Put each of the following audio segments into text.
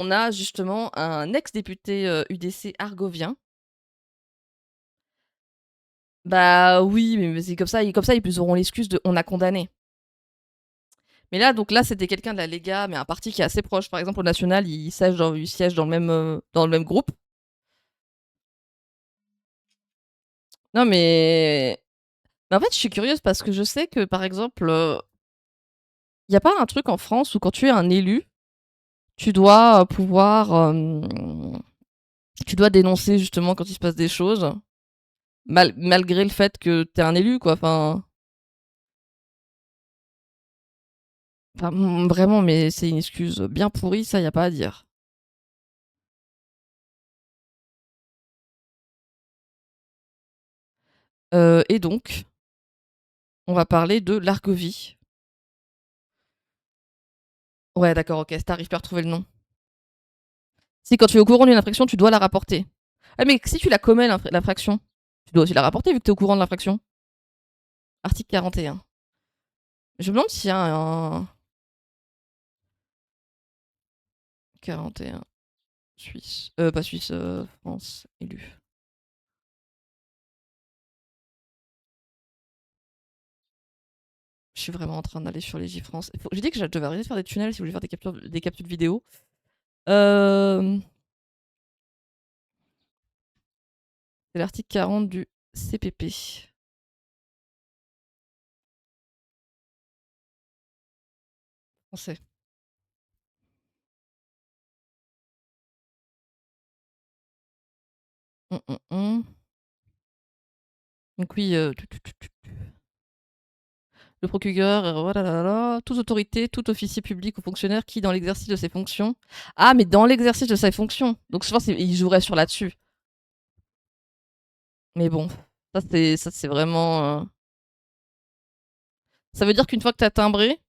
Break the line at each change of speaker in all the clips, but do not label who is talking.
on a justement un ex-député, UDC argovien. Bah, oui, mais c'est comme ça, ils auront l'excuse de: «On a condamné». Mais là, donc là, c'était quelqu'un de la Lega, mais un parti qui est assez proche. Par exemple, au national, il siège dans le même groupe. Non, mais en fait, je suis curieuse parce que je sais que, par exemple, il y a pas un truc en France où quand tu es un élu, tu dois, tu dois dénoncer justement quand il se passe des choses, malgré le fait que tu es un élu, quoi, vraiment, mais c'est une excuse bien pourrie, ça, y a pas à dire. Et donc, on va parler de l'Argovie. Ouais, d'accord, OK, si tu plus à retrouver le nom. Si, quand tu es au courant d'une infraction, tu dois la rapporter. Ah, mais si tu la commets, l'infraction, tu dois aussi la rapporter vu que tu es au courant de l'infraction. Article 41. Je me demande s'il y a un 41 Suisse. Pas Suisse, France, élu. Je suis vraiment en train d'aller sur les J-France. J'ai dit que je devais arrêter de faire des tunnels si vous voulez faire des captures vidéo. C'est l'article 40 du CPP. Français. Donc oui, le procureur, voilà, là, là, là, toute autorité, tout officier public ou fonctionnaire qui, dans l'exercice de ses fonctions... Ah, mais dans l'exercice de ses fonctions. Donc je pense qu'il jouerait sur là-dessus. Mais bon, ça c'est vraiment... Ça veut dire qu'une fois que t'as timbré,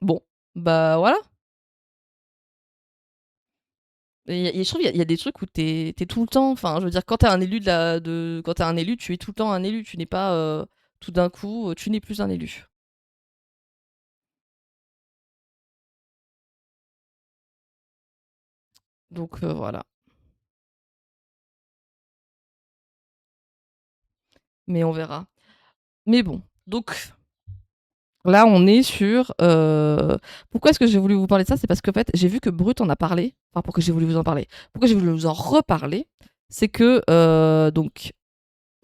bon, bah voilà. Et je trouve qu'il y a des trucs où t'es tout le temps... Enfin, je veux dire, quand t'es un élu quand t'es un élu, tu es tout le temps un élu. Tu n'es pas... tout d'un coup, tu n'es plus un élu. Donc voilà. Mais on verra. Mais bon, donc là, on est sur. Pourquoi est-ce que j'ai voulu vous parler de ça? C'est parce qu'en fait, j'ai vu que Brut en a parlé. Enfin, pourquoi j'ai voulu vous en parler? Pourquoi j'ai voulu vous en reparler? C'est que, donc,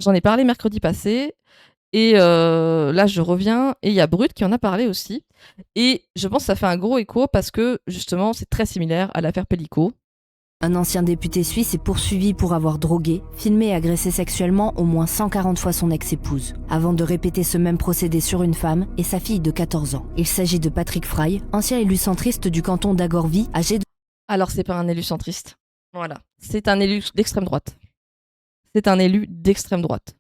j'en ai parlé mercredi passé. Et là, je reviens. Et il y a Brut qui en a parlé aussi. Et je pense que ça fait un gros écho parce que, justement, c'est très similaire à l'affaire Pellico.
Un ancien député suisse est poursuivi pour avoir drogué, filmé et agressé sexuellement au moins 140 fois son ex-épouse, avant de répéter ce même procédé sur une femme et sa fille de 14 ans. Il s'agit de Patrick Frey, ancien élu centriste du canton d'Agorvie, âgé de...
Alors, c'est pas un élu centriste. Voilà. C'est un élu d'extrême droite. C'est un élu d'extrême droite.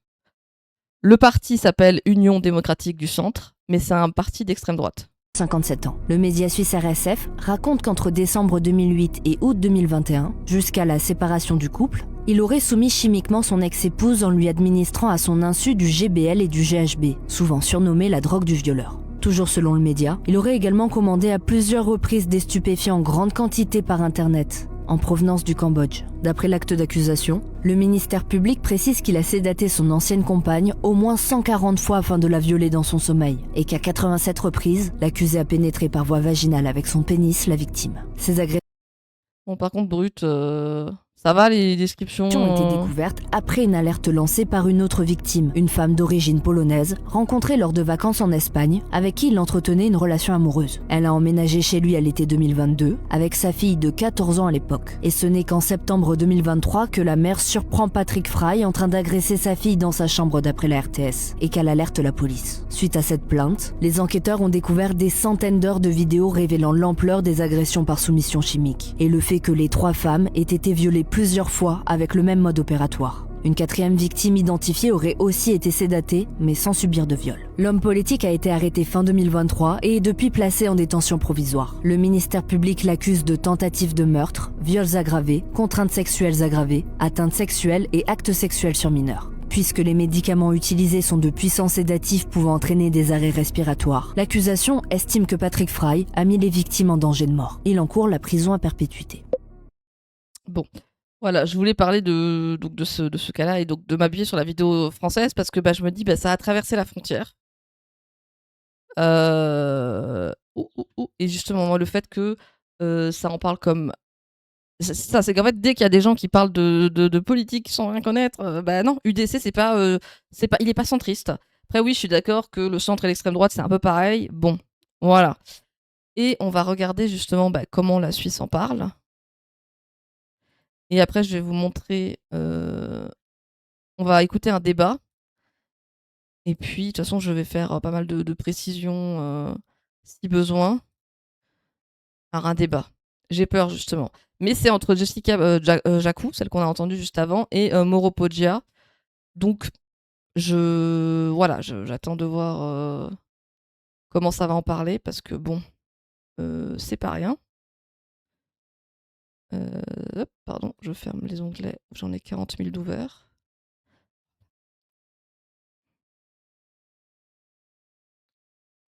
Le parti s'appelle Union démocratique du centre, mais c'est un parti d'extrême droite.
57 ans. Le média suisse RSF raconte qu'entre décembre 2008 et août 2021, jusqu'à la séparation du couple, il aurait soumis chimiquement son ex-épouse en lui administrant à son insu du GBL et du GHB, souvent surnommé la drogue du violeur. Toujours selon le média, il aurait également commandé à plusieurs reprises des stupéfiants en grande quantité par Internet, en provenance du Cambodge. D'après l'acte d'accusation, le ministère public précise qu'il a sédaté son ancienne compagne au moins 140 fois afin de la violer dans son sommeil, et qu'à 87 reprises, l'accusé a pénétré par voie vaginale avec son pénis la victime. Ces agressions
Bon, par contre, Brut, ça va les descriptions
ont été découvertes après une alerte lancée par une autre victime, une femme d'origine polonaise, rencontrée lors de vacances en Espagne, avec qui il entretenait une relation amoureuse. Elle a emménagé chez lui à l'été 2022, avec sa fille de 14 ans à l'époque. Et ce n'est qu'en septembre 2023 que la mère surprend Patrick Frey en train d'agresser sa fille dans sa chambre d'après la RTS, et qu'elle alerte la police. Suite à cette plainte, les enquêteurs ont découvert des centaines d'heures de vidéos révélant l'ampleur des agressions par soumission chimique, et le fait que les 3 femmes aient été violées plusieurs fois avec le même mode opératoire. Une 4e victime identifiée aurait aussi été sédatée, mais sans subir de viol. L'homme politique a été arrêté fin 2023 et est depuis placé en détention provisoire. Le ministère public l'accuse de tentative de meurtre, viols aggravés, contraintes sexuelles aggravées, atteintes sexuelles et actes sexuels sur mineurs. puisque les médicaments utilisés sont de puissants sédatifs pouvant entraîner des arrêts respiratoires. L'accusation estime que Patrick Fry a mis les victimes en danger de mort. Il encourt la prison à perpétuité.
Bon, voilà, je voulais parler de ce cas-là et donc de m'appuyer sur la vidéo française parce que je me dis, ça a traversé la frontière. Et justement, moi, le fait que ça en parle comme. C'est ça, c'est qu'en fait, dès qu'il y a des gens qui parlent de politique sans rien connaître, non, UDC, il est pas centriste. Après, oui, je suis d'accord que le centre et l'extrême droite, c'est un peu pareil. Bon, voilà. Et on va regarder justement comment la Suisse en parle. Et après, je vais vous montrer. On va écouter un débat. Et puis, de toute façon, je vais faire pas mal de précisions si besoin. Alors, un débat. J'ai peur, justement. Mais c'est entre Jessica Jacou, celle qu'on a entendue juste avant, et Moro Poggia. Donc, j'attends de voir comment ça va en parler, parce que bon, c'est pas rien. Pardon, je ferme les onglets. J'en ai 40 000 d'ouverts.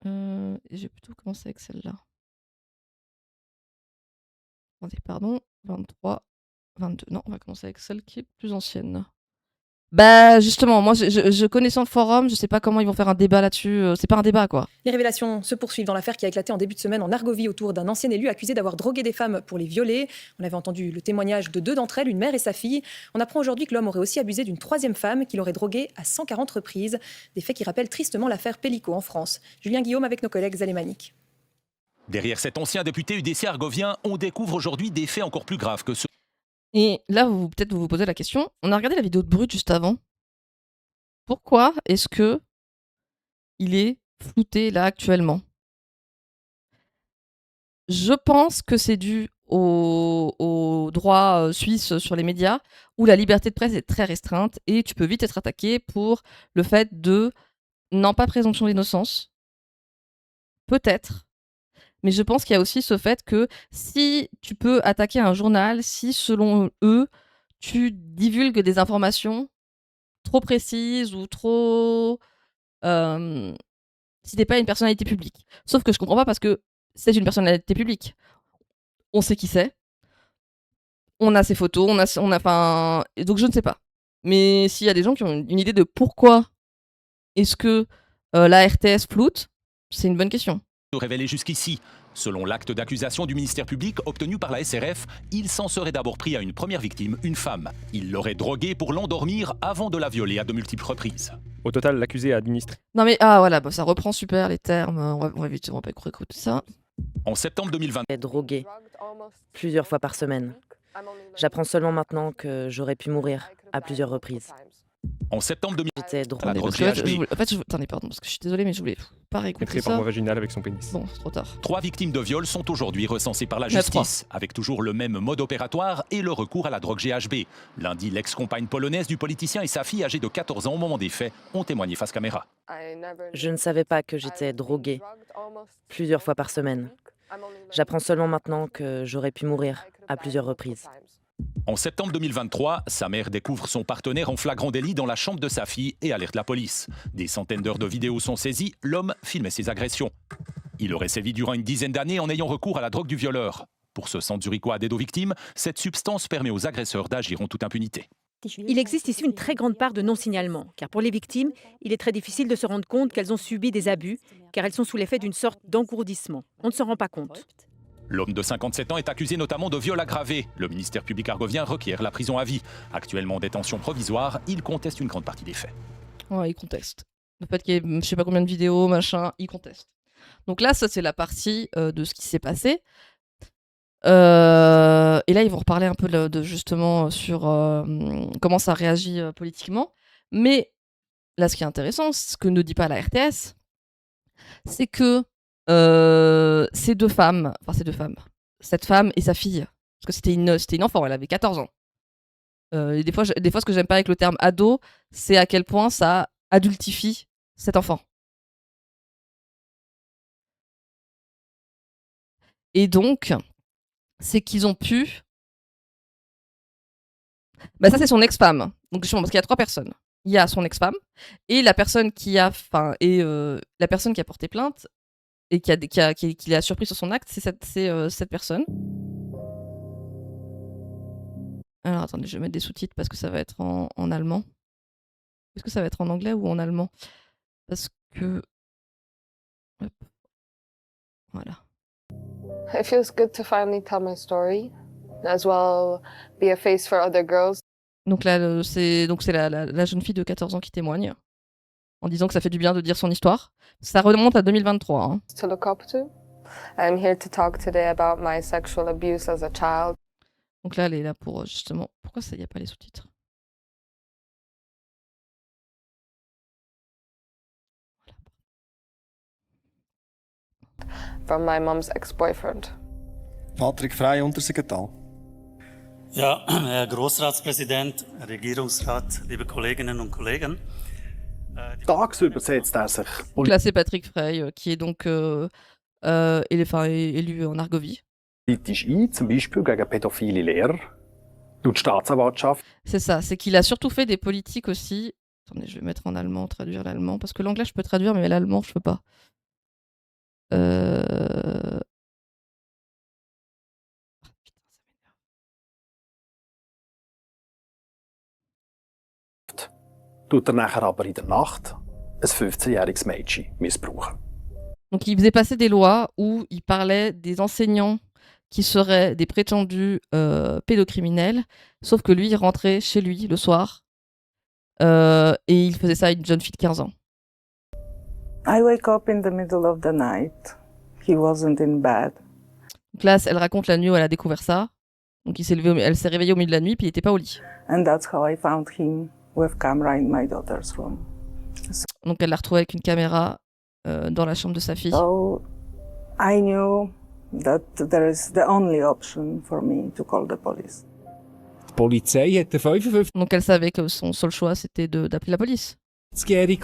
Et j'ai plutôt commencé avec celle-là. Attendez, pardon. 23, 22. Non, on va commencer avec celle qui est plus ancienne. Justement, moi, je connaissant le forum, je sais pas comment ils vont faire un débat là-dessus. C'est pas un débat, quoi.
Les révélations se poursuivent dans l'affaire qui a éclaté en début de semaine en Argovie autour d'un ancien élu accusé d'avoir drogué des femmes pour les violer. On avait entendu le témoignage de 2 d'entre elles, une mère et sa fille. On apprend aujourd'hui que l'homme aurait aussi abusé d'une 3e femme qu'il aurait droguée à 140 reprises. Des faits qui rappellent tristement l'affaire Pellico en France. Julien Guillaume avec nos collègues alémaniques.
Derrière cet ancien député UDC argovien, on découvre aujourd'hui des faits encore plus graves que ceux.
Et là, peut-être vous posez la question. On a regardé la vidéo de Brut juste avant. Pourquoi est-ce que il est flouté là actuellement? Je pense que c'est dû au droit suisse sur les médias où la liberté de presse est très restreinte et tu peux vite être attaqué pour le fait de non pas présomption d'innocence. Peut-être. Mais je pense qu'il y a aussi ce fait que si tu peux attaquer un journal, si selon eux, tu divulgues des informations trop précises ou trop... si t'es pas une personnalité publique. Sauf que je comprends pas parce que c'est une personnalité publique. On sait qui c'est. On a ses photos, donc je ne sais pas. Mais s'il y a des gens qui ont une idée de pourquoi est-ce que la RTS floute, c'est une bonne question.
Révélé jusqu'ici. Selon l'acte d'accusation du ministère public obtenu par la SRF, il s'en serait d'abord pris à une première victime, une femme. Il l'aurait droguée pour l'endormir avant de la violer à de multiples reprises.
Au total, l'accusé a administré.
Non mais ça reprend super les termes. On va pas écouter ça.
En septembre 2020,
droguée plusieurs fois par semaine. J'apprends seulement maintenant que j'aurais pu mourir à plusieurs reprises.
En septembre 2020,
J'étais
la
droguée.
droguerie HB.
Attendez, pardon, parce que je suis désolée, mais je voulais pas réécouter
Pénétré
ça.
par voie vaginale avec son pénis.
Bon, c'est trop tard.
3 victimes de viol sont aujourd'hui recensées par la
Il y en a
justice, avec toujours le même mode opératoire et le recours à la drogue GHB. Lundi, l'ex-compagne polonaise du politicien et sa fille, âgée de 14 ans au moment des faits, ont témoigné face caméra.
Je ne savais pas que j'étais droguée plusieurs fois par semaine. J'apprends seulement maintenant que j'aurais pu mourir à plusieurs reprises.
En septembre 2023, sa mère découvre son partenaire en flagrant délit dans la chambre de sa fille et alerte la police. Des centaines d'heures de vidéos sont saisies, l'homme filmait ses agressions. Il aurait sévi durant une dizaine d'années en ayant recours à la drogue du violeur. Pour ce centre zurichois d'aide aux victimes, cette substance permet aux agresseurs d'agir en toute impunité.
Il existe ici une très grande part de non-signalement, car pour les victimes, il est très difficile de se rendre compte qu'elles ont subi des abus, car elles sont sous l'effet d'une sorte d'engourdissement. On ne s'en rend pas compte.
L'homme de 57 ans est accusé notamment de viol aggravé. Le ministère public argovien requiert la prison à vie. Actuellement en détention provisoire, il conteste une grande partie des faits.
Ouais, il conteste. Le fait qu'il y ait je sais pas combien de vidéos, machin, il conteste. Donc là, ça c'est la partie de ce qui s'est passé. Et là, ils vont reparler un peu de justement sur comment ça réagit politiquement. Mais là, ce qui est intéressant, ce que ne dit pas la RTS, c'est que ces deux femmes, cette femme et sa fille, parce que c'était une enfant, elle avait 14 ans. Et des fois, ce que j'aime pas avec le terme ado, c'est à quel point ça adultifie cet enfant. Et donc, c'est qu'ils ont pu... ça, c'est son ex-femme. Donc, justement, parce qu'il y a 3 personnes. il y a son ex-femme et la personne qui a, la personne qui a porté plainte et qui l'a surpris sur son acte, c'est cette personne. Alors attendez, je vais mettre des sous-titres parce que ça va être en allemand. Est-ce que ça va être en anglais ou en allemand? Parce que... Hop, voilà.
It feels good to finally tell my story, as well be a face for other girls.
Donc là, c'est la jeune fille de 14 ans qui témoigne en disant que ça fait du bien de dire son histoire. Ça remonte à 2023. Hein.
To look up to. I'm here to talk today about my sexual abuse as a child.
Donc là, elle est là pour justement... Pourquoi il n'y a pas les sous-titres?
From my mom's ex-boyfriend.
Patrick Frey, Untersiggenthal.
Ja, Herr Grossratspräsident, Regierungsrat, liebe Kolleginnen und Kollegen.
Tagsüber setzt er sich
Donc là, c'est Patrick Frey qui est donc élu en Argovie.
politisch ein, zum Beispiel gegen pädophile Lehrer. Laut Staatsanwaltschaft.
C'est ça, c'est qu'il a surtout fait des politiques aussi. Attendez, je vais mettre en allemand, traduire l'allemand, parce que l'anglais je peux traduire, mais l'allemand je peux pas.
Tut er nachher aber in der Nacht ein 15-jähriges Mädchen missbrauchen.
Donc il faisait passer des lois où il parlait des enseignants qui seraient des prétendus pédocriminels, sauf que lui, il rentrait chez lui le soir et il faisait ça à une jeune fille de 15 ans.
I wake up in the middle of the night. He wasn't in bed.
Donc là, elle raconte la nuit où elle a découvert ça. Donc elle s'est réveillée au milieu de la nuit, puis il n'était pas au lit.
And that's how I found him with camera in my daughter's room.
Donc elle l'a retrouvé avec une caméra dans la chambre de sa fille.
So I knew that there is the only option for me to call the police.
Die Polizei hat den 55-jährigen
Donc elle savait que son seul choix c'était d'appeler la police.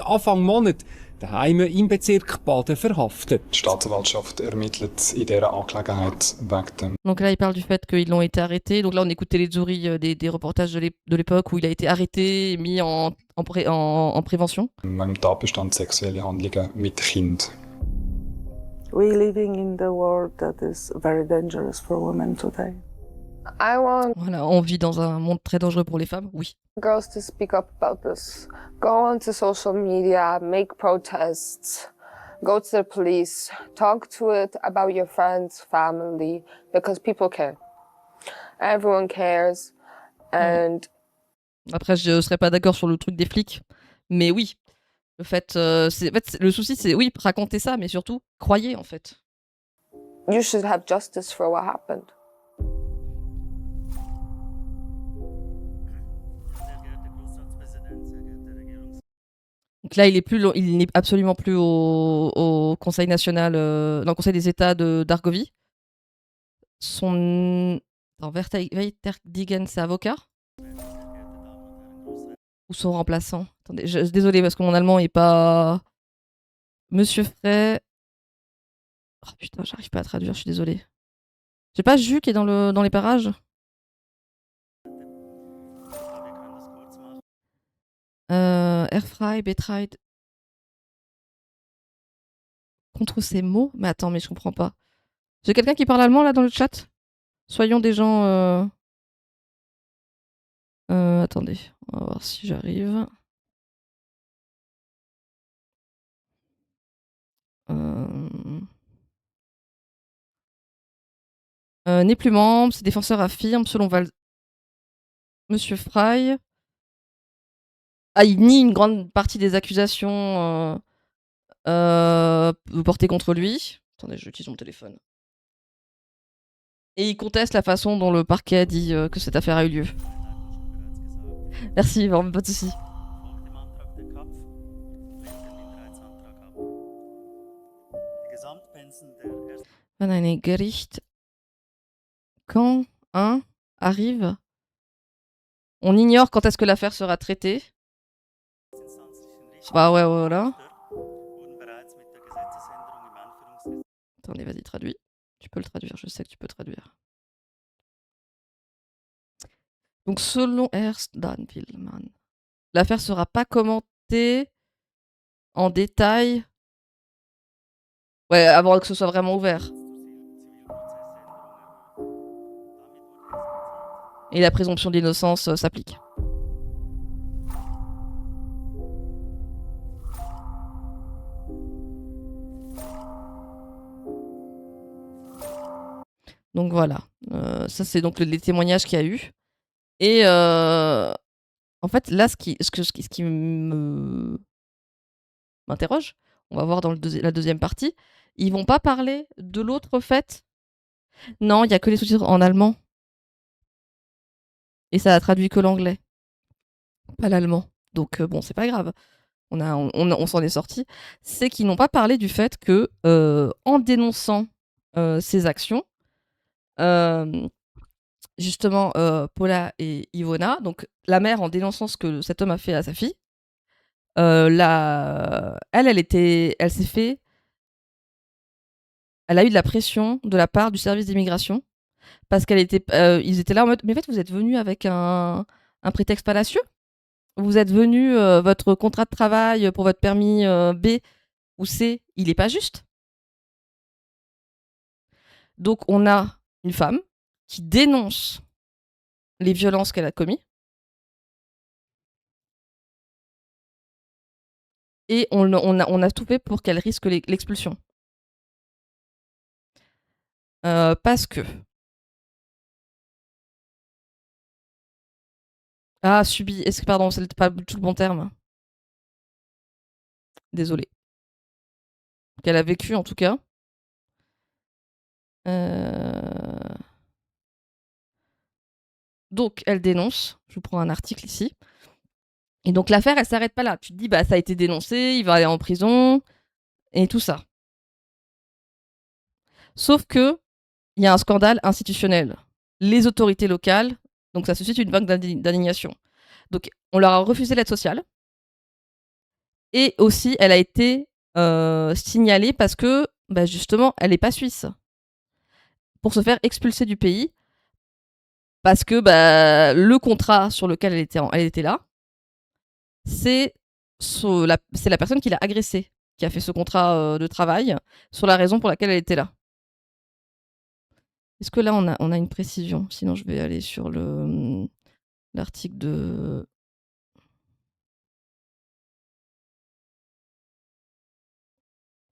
Anfang Monat daheim im Bezirk Baden verhaftet.
Die Staatsanwaltschaft ermittelt in dieser Angelegenheit wegen dem.
Donc là, il parle du fait qu'ils l'ont été arrêtés. Donc là, on écoutait les Zuri des reportages de l'époque où il a été arrêté et mis en prévention.
Wegen dem Tatbestand sexuelle Handlungen mit Kind.
We're living in the world that is very dangerous for women today.
I want
Voilà, on vit dans un monde très dangereux pour les femmes, oui.
girls to speak up about this. Go onto social media, make protests, go to the police, talk to it about your friends, family, because people care. Everyone cares. And
Après, je serais pas d'accord sur le truc des flics, mais oui. Le fait, le souci, c'est oui, raconter ça, mais surtout, croyez en fait.
you should have justice for what happened.
Donc là, il n'est absolument plus au Conseil national, dans le Conseil des États d'Argovie. Verteidigen, c'est avocat? Ou son remplaçant? Attendez, désolée parce que mon allemand est pas... Monsieur Frey... Oh putain, j'arrive pas à traduire, je suis désolée. J'ai pas Jus qui est dans les parages? Airfry, Betride. Contre ces mots? Mais attends, mais je comprends pas. J'ai quelqu'un qui parle allemand là dans le chat? Soyons des gens... attendez, on va voir si j'arrive. N'est plus membre, ses défenseurs affirment, selon Monsieur Frey... Ah, il nie une grande partie des accusations portées contre lui. Attendez, j'utilise mon téléphone. Et il conteste la façon dont le parquet dit que cette affaire a eu lieu. Merci, vraiment pas de soucis. Wenn ein Gericht, quand un arrive, on ignore quand est-ce que l'affaire sera traitée. Bah ouais, voilà. Attendez, vas-y, traduis. Tu peux le traduire, je sais que tu peux traduire. Donc selon Ernst Dan Willmann, l'affaire sera pas commentée en détail. Ouais, avant que ce soit vraiment ouvert. Et la présomption d'innocence s'applique. Donc voilà, ça c'est donc les témoignages qu'il y a eu. Et en fait, là, ce qui m'interroge, on va voir dans la deuxième partie, ils vont pas parler de l'autre fait. Non, il y a que les sous-titres en allemand. Et ça a traduit que l'anglais, pas l'allemand. Donc bon, c'est pas grave. On s'en est sorti. C'est qu'ils n'ont pas parlé du fait que, en dénonçant ces actions, justement, Paula et Ivona, donc la mère en dénonçant ce que cet homme a fait à sa fille, elle s'est fait. Elle a eu de la pression de la part du service d'immigration parce ils étaient là en mode, mais en fait, vous êtes venu avec un prétexte fallacieux. Vous êtes venu, votre contrat de travail pour votre permis B ou C, il est pas juste. Donc, on a une femme qui dénonce les violences qu'elle a commises. Et on a tout fait pour qu'elle risque l'expulsion. Parce que. Ah, subi. Pardon, c'est pas tout le bon terme. Désolée. Qu'elle a vécu en tout cas. Donc, elle dénonce. Je vous prends un article ici. Et donc, l'affaire, elle s'arrête pas là. Tu te dis, bah, ça a été dénoncé, il va aller en prison, et tout ça. Sauf que, il y a un scandale institutionnel. Les autorités locales, donc ça suscite une vague d'indignation. Donc, on leur a refusé l'aide sociale. Et aussi, elle a été signalée parce que, bah, justement, elle n'est pas suisse. Pour se faire expulser du pays. Parce que bah, le contrat sur lequel elle était là, c'est la personne qui l'a agressée, qui a fait ce contrat de travail, sur la raison pour laquelle elle était là. Est-ce que là, on a une précision? Sinon, je vais aller sur l'article de...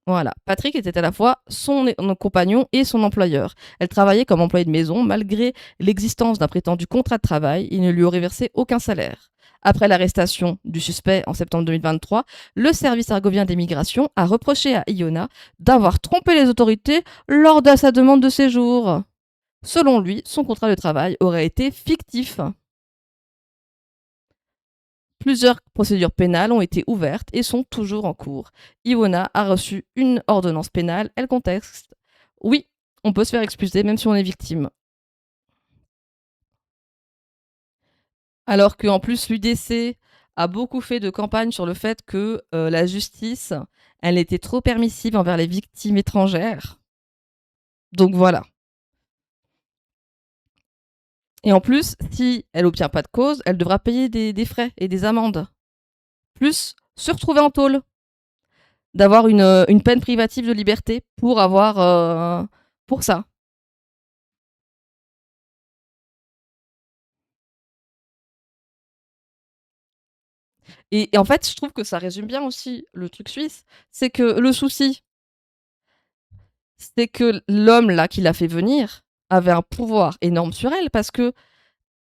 Voilà. Patrick était à la fois son compagnon et son employeur. Elle travaillait comme employée de maison. Malgré l'existence d'un prétendu contrat de travail, il ne lui aurait versé aucun salaire. Après l'arrestation du suspect en septembre 2023, le service argovien d'immigration a reproché à Iona d'avoir trompé les autorités lors de sa demande de séjour. Selon lui, son contrat de travail aurait été fictif. Plusieurs procédures pénales ont été ouvertes et sont toujours en cours. Iona a reçu une ordonnance pénale. Elle conteste. Oui, on peut se faire expulser même si on est victime. Alors qu'en plus, l'UDC a beaucoup fait de campagne sur le fait que la justice, elle était trop permissive envers les victimes étrangères. Donc voilà. Et en plus, si elle n'obtient pas de cause, elle devra payer des frais et des amendes. Plus se retrouver en tôle. D'avoir une peine privative de liberté pour avoir... pour ça. Et en fait, je trouve que ça résume bien aussi le truc suisse. C'est que le souci, c'est que l'homme là qui l'a fait venir avait un pouvoir énorme sur elle parce que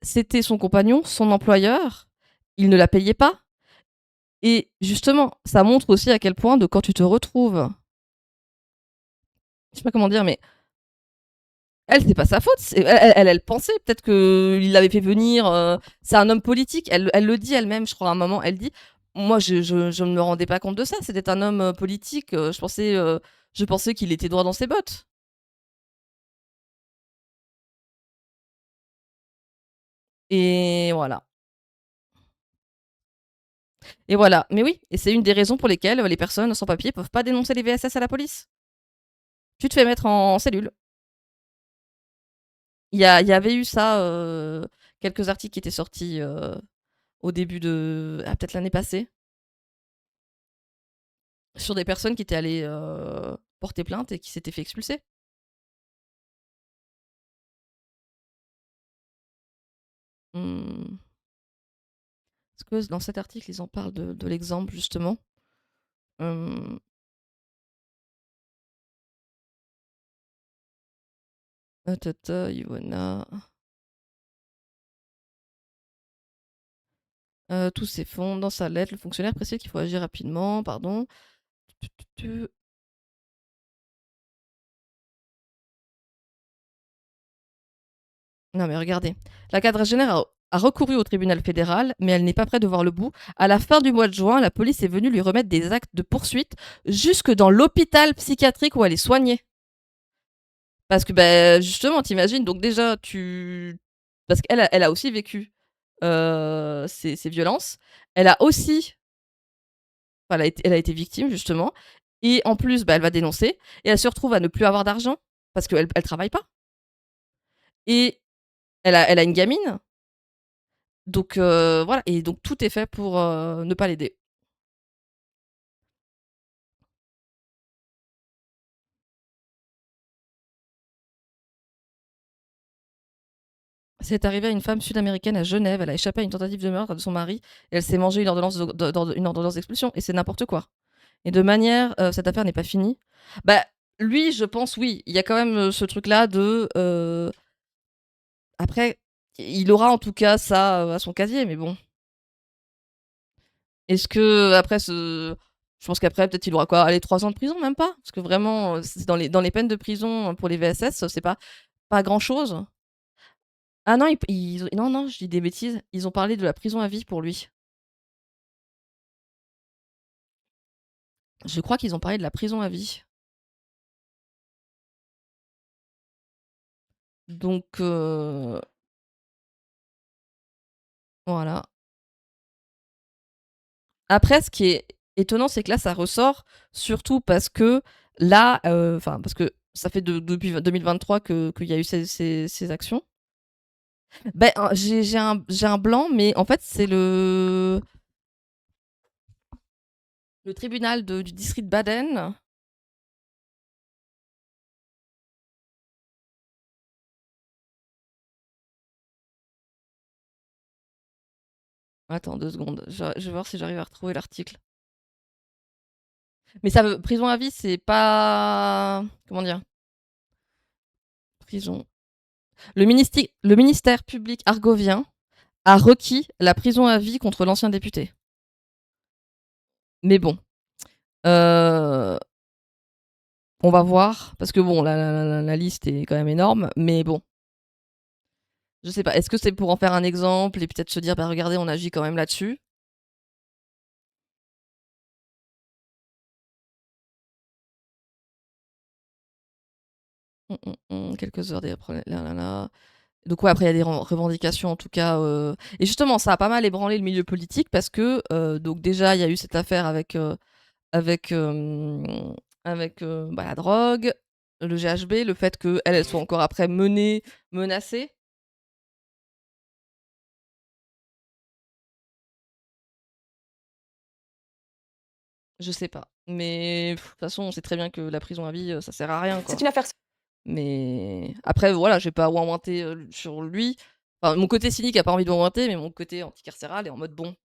c'était son compagnon, son employeur, il ne la payait pas. Et justement, ça montre aussi à quel point de quand tu te retrouves, je sais pas comment dire, mais elle, c'est pas sa faute. Elle pensait peut-être qu'il l'avait fait venir. C'est un homme politique. Elle le dit elle-même, je crois, à un moment. Elle dit, moi, je ne me rendais pas compte de ça. C'était un homme politique. Je pensais qu'il était droit dans ses bottes. Et voilà. Et voilà. Mais oui, et c'est une des raisons pour lesquelles les personnes sans papier peuvent pas dénoncer les VSS à la police. Tu te fais mettre en cellule. Il y avait eu ça, quelques articles qui étaient sortis au début de... peut-être l'année passée, sur des personnes qui étaient allées porter plainte et qui s'étaient fait expulser. Hmm. Parce que dans cet article, ils en parlent de l'exemple, justement. Hum, Ivona. Tout s'effondre dans sa lettre. Le fonctionnaire précise qu'il faut agir rapidement. Pardon. Non, mais regardez. La quadragénaire a recouru au tribunal fédéral, mais elle n'est pas prête de voir le bout. À la fin du mois de juin, la police est venue lui remettre des actes de poursuite jusque dans l'hôpital psychiatrique où elle est soignée. Parce que, justement, t'imagines, donc déjà, parce qu'elle a aussi vécu ces violences. Elle a aussi... Enfin, elle a été victime, justement. Et en plus, elle va dénoncer. Et elle se retrouve à ne plus avoir d'argent parce qu'elle ne travaille pas. Et elle a une gamine. Donc, voilà. Et donc, tout est fait pour ne pas l'aider. C'est arrivé à une femme sud-américaine à Genève. Elle a échappé à une tentative de meurtre de son mari et elle s'est mangée une ordonnance d'expulsion. Et c'est n'importe quoi. Et de manière, cette affaire n'est pas finie. Lui, je pense, oui. Il y a quand même ce truc-là de... Après, il aura en tout cas ça à son casier, mais bon. Est-ce que après je pense qu'après, peut-être il aura quoi? Allez, 3 ans de prison, même pas? Parce que vraiment, c'est dans les peines de prison pour les VSS, c'est pas grand-chose. Ah non, non, je dis des bêtises. Ils ont parlé de la prison à vie pour lui. Je crois qu'ils ont parlé de la prison à vie. Donc, voilà. Après, ce qui est étonnant, c'est que là, ça ressort surtout parce que là, parce que ça fait depuis 2023 qu'il y a eu ces actions. J'ai un blanc, mais en fait, c'est le tribunal du district de Baden. Attends 2 secondes, je vais voir si j'arrive à retrouver l'article. Mais prison à vie, c'est pas... Comment dire? Prison. Le ministère public argovien a requis la prison à vie contre l'ancien député. Mais bon. On va voir. Parce que bon, la liste est quand même énorme. Mais bon. Je sais pas. Est-ce que c'est pour en faire un exemple et peut-être se dire, regardez, on agit quand même là-dessus? Quelques heures après. Donc ouais, après il y a des revendications en tout cas. Et justement, ça a pas mal ébranlé le milieu politique parce que donc déjà il y a eu cette affaire avec la drogue, le GHB, le fait qu'elle soit encore après menacée. Je sais pas. Mais de toute façon, on sait très bien que la prison à vie, ça sert à rien, quoi.
C'est une affaire
Mais après, voilà, j'ai pas ouinter sur lui. Enfin, mon côté cynique a pas envie de ouinter, mais mon côté anticarcéral est en mode bon.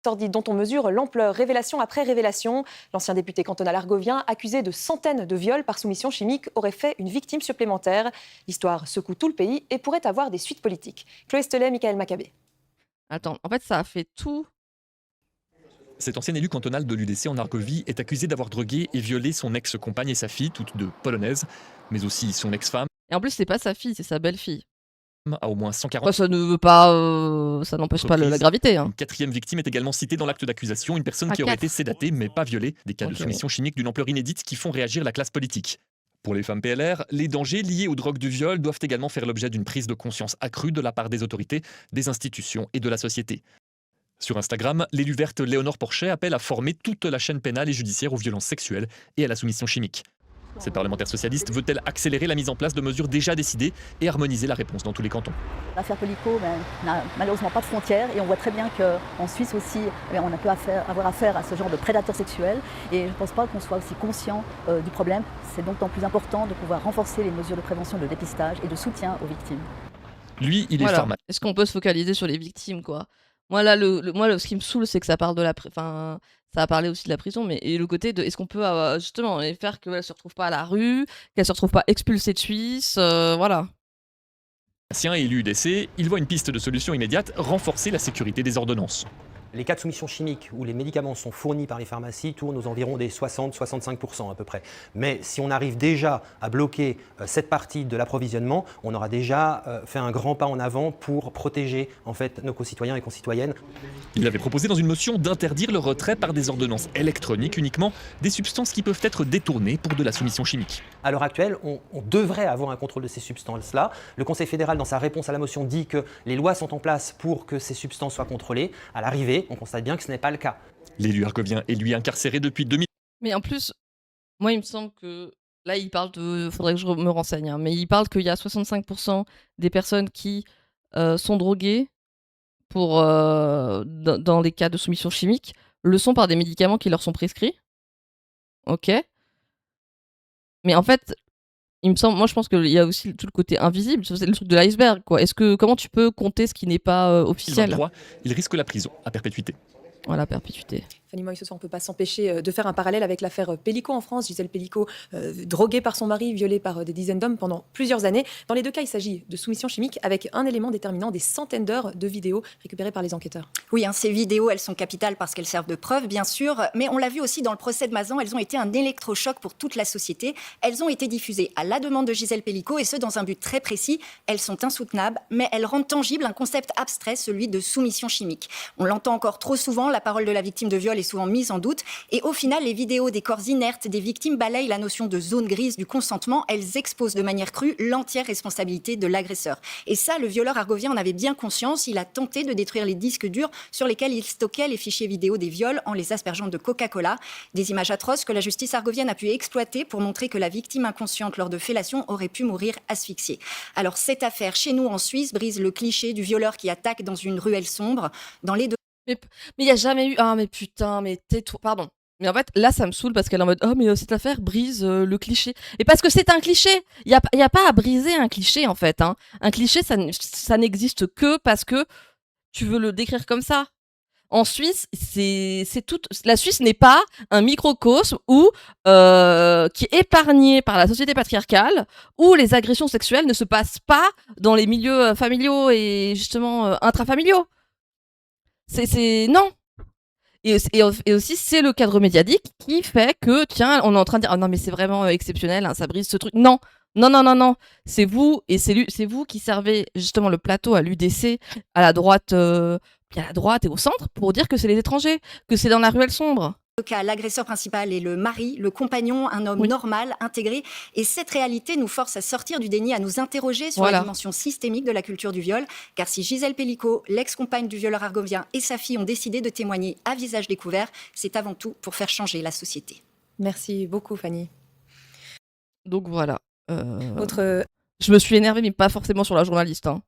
sordide dont on mesure l'ampleur, révélation après révélation. L'ancien député cantonal argovien, accusé de centaines de viols par soumission chimique, aurait fait une victime supplémentaire. L'histoire secoue tout le pays et pourrait avoir des suites politiques. Chloé Stelet, Michael Maccabé.
Attends, en fait, ça a fait tout.
Cet ancien élu cantonal de l'UDC en Argovie est accusé d'avoir drogué et violé son ex-compagne et sa fille, toutes deux polonaises, mais aussi son ex-femme.
Et en plus, c'est pas sa fille, c'est sa belle-fille.
À au moins 140.
Enfin, ça ne veut pas, ça n'empêche pas la gravité. Hein.
Une quatrième victime est également citée dans l'acte d'accusation, une personne qui aurait été sédatée mais pas violée. Des cas de soumission chimique d'une ampleur inédite qui font réagir la classe politique. Pour les femmes PLR, les dangers liés aux drogues du viol doivent également faire l'objet d'une prise de conscience accrue de la part des autorités, des institutions et de la société. Sur Instagram, l'élue verte Léonore Porchet appelle à former toute la chaîne pénale et judiciaire aux violences sexuelles et à la soumission chimique. Cette parlementaire socialiste veut-elle accélérer la mise en place de mesures déjà décidées et harmoniser la réponse dans tous les cantons?
L'affaire Pellico n'a malheureusement pas de frontières et on voit très bien qu'en Suisse aussi, on a pu avoir affaire à ce genre de prédateurs sexuels et je ne pense pas qu'on soit aussi conscient du problème. C'est donc d'autant plus important de pouvoir renforcer les mesures de prévention, de dépistage et de soutien aux victimes.
Lui, il est
Voilà.
pharmacien.
Est-ce qu'on peut se focaliser sur les victimes, quoi? Moi, là, ce qui me saoule, c'est que ça parle de la... Enfin, ça a parlé aussi de la prison, mais et le côté de... Est-ce qu'on peut, justement, faire qu'elle se retrouve pas à la rue, qu'elle se retrouve pas expulsée de Suisse, voilà.
Et l'UDC, il voit une piste de solution immédiate, renforcer la sécurité des ordonnances.
Les cas de soumission chimique où les médicaments sont fournis par les pharmacies tournent aux environs des 60-65% à peu près. Mais si on arrive déjà à bloquer cette partie de l'approvisionnement, on aura déjà fait un grand pas en avant pour protéger en fait, nos concitoyens et concitoyennes.
Il avait proposé dans une motion d'interdire le retrait par des ordonnances électroniques uniquement des substances qui peuvent être détournées pour de la soumission chimique.
À l'heure actuelle, on devrait avoir un contrôle de ces substances-là. Le Conseil fédéral, dans sa réponse à la motion, dit que les lois sont en place pour que ces substances soient contrôlées. À l'arrivée, on constate bien que ce n'est pas le cas.
L'élu argovien est lui incarcéré depuis 2000.
Mais en plus, moi, il me semble que... Là, il parle de... Faudrait que je me renseigne, hein, mais il parle qu'il y a 65% des personnes qui sont droguées dans les cas de soumission chimique, le sont par des médicaments qui leur sont prescrits. Ok. Mais en fait, il me semble... Moi, je pense qu'il y a aussi tout le côté invisible. C'est le truc de l'iceberg, quoi. Comment tu peux compter ce qui n'est pas officiel?
2023, il risque la prison à perpétuité.
Voilà, perpétuité.
Fanny Moy, ce soir, on ne peut pas s'empêcher de faire un parallèle avec l'affaire Pellico en France. Gisèle Pellico, droguée par son mari, violée par des dizaines d'hommes pendant plusieurs années. Dans les deux cas, il s'agit de soumission chimique avec un élément déterminant, des centaines d'heures de vidéos récupérées par les enquêteurs.
Oui, ces vidéos, elles sont capitales parce qu'elles servent de preuve, bien sûr, mais on l'a vu aussi dans le procès de Mazan, elles ont été un électrochoc pour toute la société. Elles ont été diffusées à la demande de Gisèle Pellico et ce, dans un but très précis. Elles sont insoutenables, mais elles rendent tangible un concept abstrait, celui de soumission chimique. On l'entend encore trop souvent, la parole de la victime de viol est souvent mise en doute. Et au final, les vidéos des corps inertes des victimes balayent la notion de zone grise du consentement. Elles exposent de manière crue l'entière responsabilité de l'agresseur. Et ça, le violeur argovien en avait bien conscience. Il a tenté de détruire les disques durs sur lesquels il stockait les fichiers vidéo des viols en les aspergeant de Coca-Cola. Des images atroces que la justice argovienne a pu exploiter pour montrer que la victime inconsciente lors de fellation aurait pu mourir asphyxiée. Alors cette affaire, chez nous en Suisse, brise le cliché du violeur qui attaque dans une ruelle sombre. Dans les deux...
Mais il n'y a jamais eu... Ah, mais putain, mais tais-toi... Pardon. Mais en fait, là, ça me saoule parce qu'elle est en mode « Oh, mais cette affaire brise le cliché. » Et parce que c'est un cliché. Il y a pas à briser un cliché, en fait. Hein. Un cliché, ça n'existe que parce que tu veux le décrire comme ça. En Suisse, c'est tout... La Suisse n'est pas un microcosme qui est épargné par la société patriarcale, où les agressions sexuelles ne se passent pas dans les milieux familiaux et justement intrafamiliaux. Non. Et aussi, c'est le cadre médiatique qui fait que, tiens, on est en train de dire « Ah non, mais c'est vraiment exceptionnel, hein, ça brise ce truc. » Non. Non. C'est vous, et c'est vous qui servez justement le plateau à l'UDC, à la droite et au centre, pour dire que c'est les étrangers, que c'est dans la ruelle sombre.
L'agresseur principal est le mari, le compagnon, un homme normal, intégré. Et cette réalité nous force à sortir du déni, à nous interroger sur la dimension systémique de la culture du viol. Car si Gisèle Pellico, l'ex-compagne du violeur argovien, et sa fille ont décidé de témoigner à visage découvert, c'est avant tout pour faire changer la société.
Merci beaucoup, Fanny.
Donc voilà. Je me suis énervée, mais pas forcément sur la journaliste. Hein.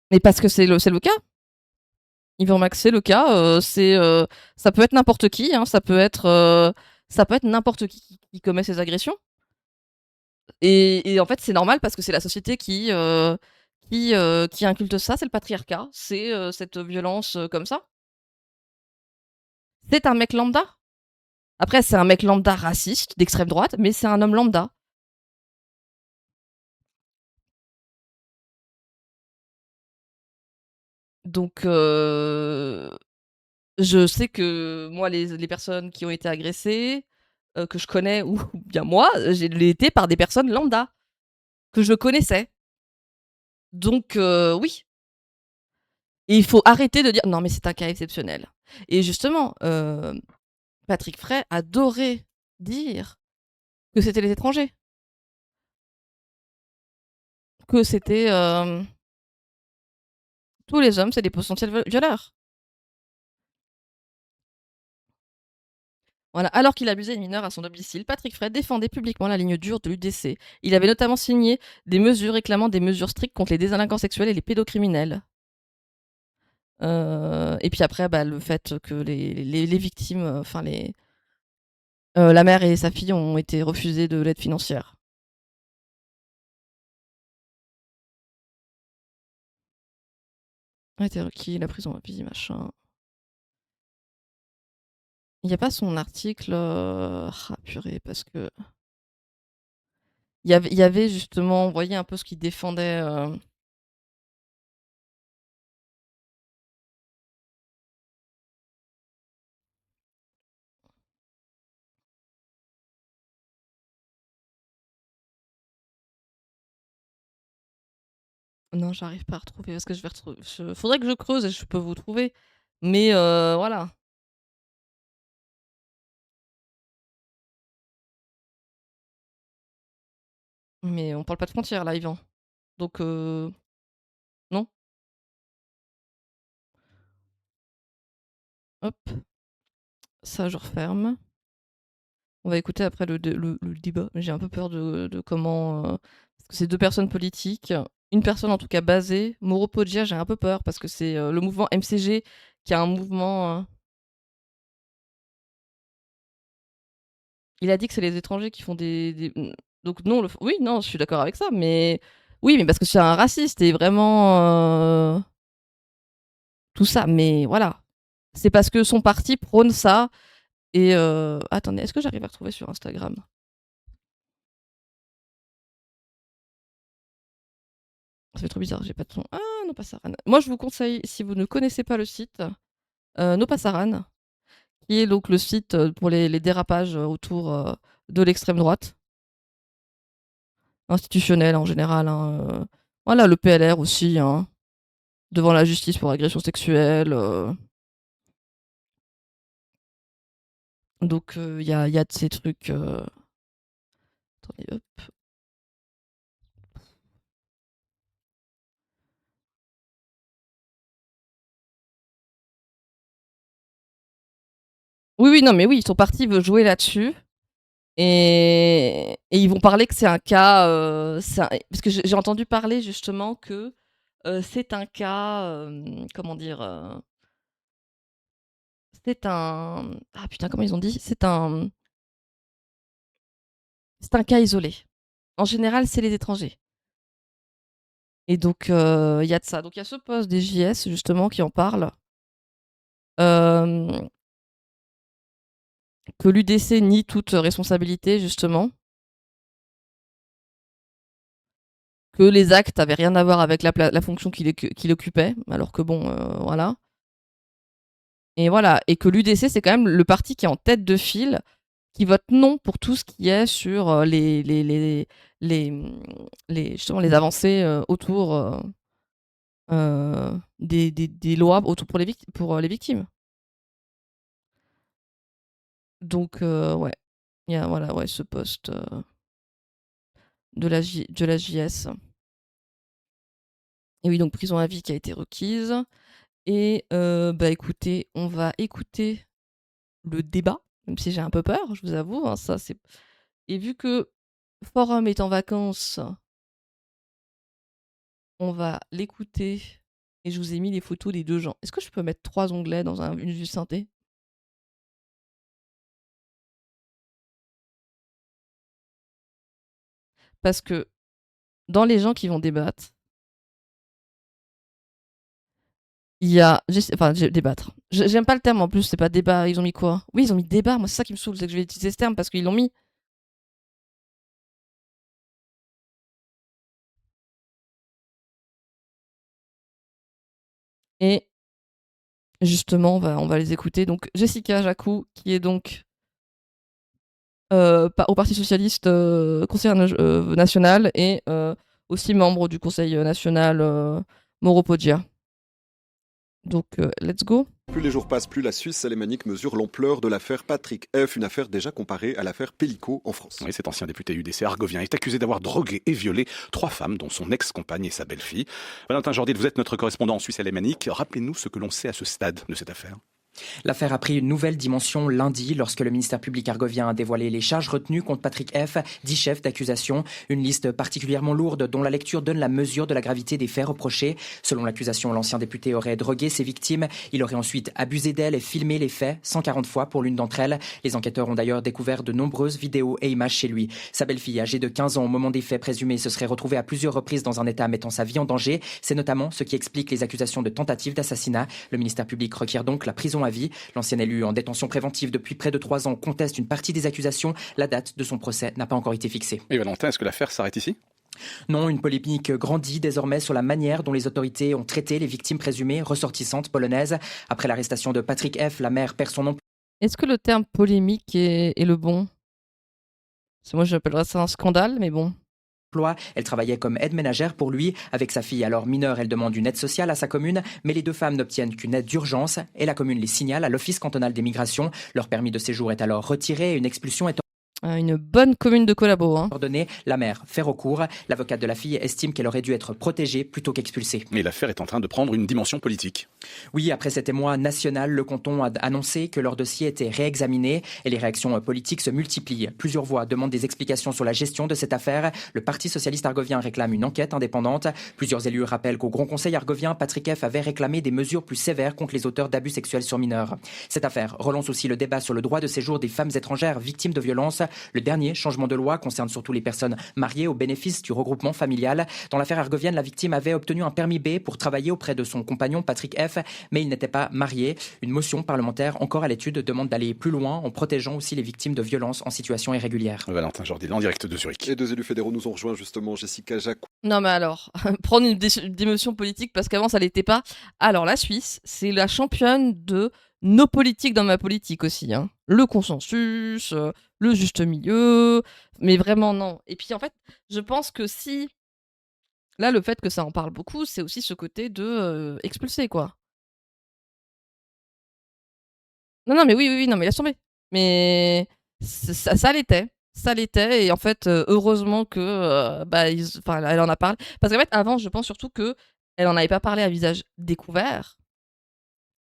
Mais parce que c'est le cas. Yvan Max, c'est le cas. Ça peut être n'importe qui. Hein, ça peut être n'importe qui commet ces agressions. Et en fait, c'est normal parce que c'est la société qui inculte ça. C'est le patriarcat. C'est cette violence comme ça. C'est un mec lambda. Après, c'est un mec lambda raciste, d'extrême droite, mais c'est un homme lambda. Donc, je sais que moi, les personnes qui ont été agressées, que je connais, ou bien moi, j'ai été par des personnes lambda, que je connaissais. Donc, oui. Et il faut arrêter de dire « Non, mais c'est un cas exceptionnel ». Et justement, Patrick Frey adorait dire que c'était les étrangers. Que c'était... Tous les hommes, c'est des potentiels violeurs. Voilà. Alors qu'il abusait une mineure à son domicile, Patrick Fray défendait publiquement la ligne dure de l'UDC. Il avait notamment signé des mesures réclamant des mesures strictes contre les délinquants sexuels et les pédocriminels. Et puis après, le fait que les victimes, enfin la mère et sa fille ont été refusées de l'aide financière. A été requis, la prison à vie, machin. Il n'y a pas son article. Ah purée, parce que. Il y avait justement, vous voyez un peu ce qu'il défendait. Non, j'arrive pas à retrouver parce que je vais retrouver. Faudrait que je creuse et je peux vous trouver. Mais voilà. Mais on parle pas de frontières là, Yvan. Donc non. Hop. Ça, je referme. On va écouter après le débat. J'ai un peu peur de comment. Parce que c'est deux personnes politiques. Une personne en tout cas basée. Mauro Poggia, j'ai un peu peur parce que c'est le mouvement MCG qui a un mouvement. Il a dit que c'est les étrangers qui font Donc non, oui, non, je suis d'accord avec ça, mais oui, mais parce que c'est un raciste et vraiment tout ça. Mais voilà, c'est parce que son parti prône ça. Et attendez, est-ce que j'arrive à retrouver sur Instagram? Ça fait trop bizarre, j'ai pas de son. Ah, Nopassaran. Moi, je vous conseille, si vous ne connaissez pas le site, Nopassaran, qui est donc le site pour les dérapages autour de l'extrême droite. Institutionnel en général. Hein, voilà, le PLR aussi, hein, devant la justice pour agression sexuelle. Donc, il y a de ces trucs. Attendez, hop. Oui, oui, non, mais oui, son parti veut jouer là-dessus. Et ils vont parler que c'est un cas. Parce que j'ai entendu parler justement que c'est un cas. Comment dire C'est un. Ah putain, comment ils ont dit C'est un cas isolé. En général, c'est les étrangers. Et donc, il y a de ça. Donc, il y a ce poste des JS, justement, qui en parle. Que l'UDC nie toute responsabilité, justement. Que les actes n'avaient rien à voir avec la fonction qu'il occupait, alors que bon, voilà. Et voilà. Et que l'UDC, c'est quand même le parti qui est en tête de file, qui vote non pour tout ce qui est sur justement, les avancées autour des lois autour pour les victimes. Donc, ouais. Il y a voilà, ouais, ce poste de la JS. Et oui, donc prison à vie qui a été requise. Et écoutez, on va écouter le débat, même si j'ai un peu peur, je vous avoue. Hein, ça, c'est... Et vu que Forum est en vacances, on va l'écouter. Et je vous ai mis les photos des deux gens. Est-ce que je peux mettre 3 onglets dans une vue synthé? Parce que dans les gens qui vont débattre, il y a. Enfin, débattre. J'aime pas le terme en plus, c'est pas débat. Ils ont mis quoi? Oui, ils ont mis débat. Moi, c'est ça qui me saoule, c'est que je vais utiliser ce terme parce qu'ils l'ont mis. Et justement, on va les écouter. Donc, Jessica Jacou, qui est donc au Parti Socialiste conseillère national et aussi membre du Conseil national Mauro Poggia. Donc, let's go.
Plus les jours passent, plus la Suisse alémanique mesure l'ampleur de l'affaire Patrick F, une affaire déjà comparée à l'affaire Pellico en France.
Oui, cet ancien député UDC argovien est accusé d'avoir drogué et violé 3 femmes, dont son ex-compagne et sa belle-fille. Valentin Jordil, vous êtes notre correspondant en Suisse alémanique. Rappelez-nous ce que l'on sait à ce stade de cette affaire.
L'affaire a pris une nouvelle dimension lundi lorsque le ministère public argovien a dévoilé les charges retenues contre Patrick F, 10 chefs d'accusation. Une liste particulièrement lourde dont la lecture donne la mesure de la gravité des faits reprochés. Selon l'accusation, l'ancien député aurait drogué ses victimes. Il aurait ensuite abusé d'elles et filmé les faits 140 fois pour l'une d'entre elles. Les enquêteurs ont d'ailleurs découvert de nombreuses vidéos et images chez lui. Sa belle-fille, âgée de 15 ans au moment des faits présumés, se serait retrouvée à plusieurs reprises dans un état mettant sa vie en danger. C'est notamment ce qui explique les accusations de tentative d'assassinat. Le ministère public requiert donc la prison à vie. L'ancien élu en détention préventive depuis près de 3 ans conteste une partie des accusations. La date de son procès n'a pas encore été fixée.
Et Valentin, est-ce que l'affaire s'arrête ici ?
Non, une polémique grandit désormais sur la manière dont les autorités ont traité les victimes présumées ressortissantes polonaises. Après l'arrestation de Patrick F, la mère perd son nom.
Est-ce que le terme polémique est le bon ? Parce que moi, j'appellerais ça un scandale, mais bon.
Elle travaillait comme aide ménagère pour lui. Avec sa fille alors mineure, elle demande une aide sociale à sa commune, mais les 2 femmes n'obtiennent qu'une aide d'urgence et la commune les signale à l'Office cantonal des migrations. Leur permis de séjour est alors retiré et une expulsion est
une bonne commune de collabo.
ordonnée. La mère fait recours. L'avocate de la fille estime qu'elle aurait dû être protégée plutôt qu'expulsée.
Mais l'affaire est en train de prendre une dimension politique.
Oui, après cet émoi national, le canton a annoncé que leur dossier était réexaminé et les réactions politiques se multiplient. Plusieurs voix demandent des explications sur la gestion de cette affaire. Le Parti socialiste argovien réclame une enquête indépendante. Plusieurs élus rappellent qu'au Grand Conseil argovien, Patrick F avait réclamé des mesures plus sévères contre les auteurs d'abus sexuels sur mineurs. Cette affaire relance aussi le débat sur le droit de séjour des femmes étrangères victimes de violences. Le dernier changement de loi concerne surtout les personnes mariées au bénéfice du regroupement familial. Dans l'affaire argovienne, la victime avait obtenu un permis B pour travailler auprès de son compagnon Patrick F, mais il n'était pas marié. Une motion parlementaire encore à l'étude demande d'aller plus loin en protégeant aussi les victimes de violences en situation irrégulière.
Valentin Jordil, en direct de Zurich.
Et 2 élus fédéraux nous ont rejoint justement, Jessica Jacou.
Non mais alors, prendre une démotion politique parce qu'avant ça l'était pas. Alors la Suisse, c'est la championne de nos politiques dans ma politique aussi. Le consensus, le juste milieu, mais vraiment non. Et puis en fait, je pense que si... Là, le fait que ça en parle beaucoup, c'est aussi ce côté de expulser, quoi. Non, mais oui, non, mais laisse tomber. Mais ça l'était. Ça l'était, et en fait, heureusement que elle en a parlé. Parce qu'en fait, avant, je pense surtout que elle en avait pas parlé à visage découvert.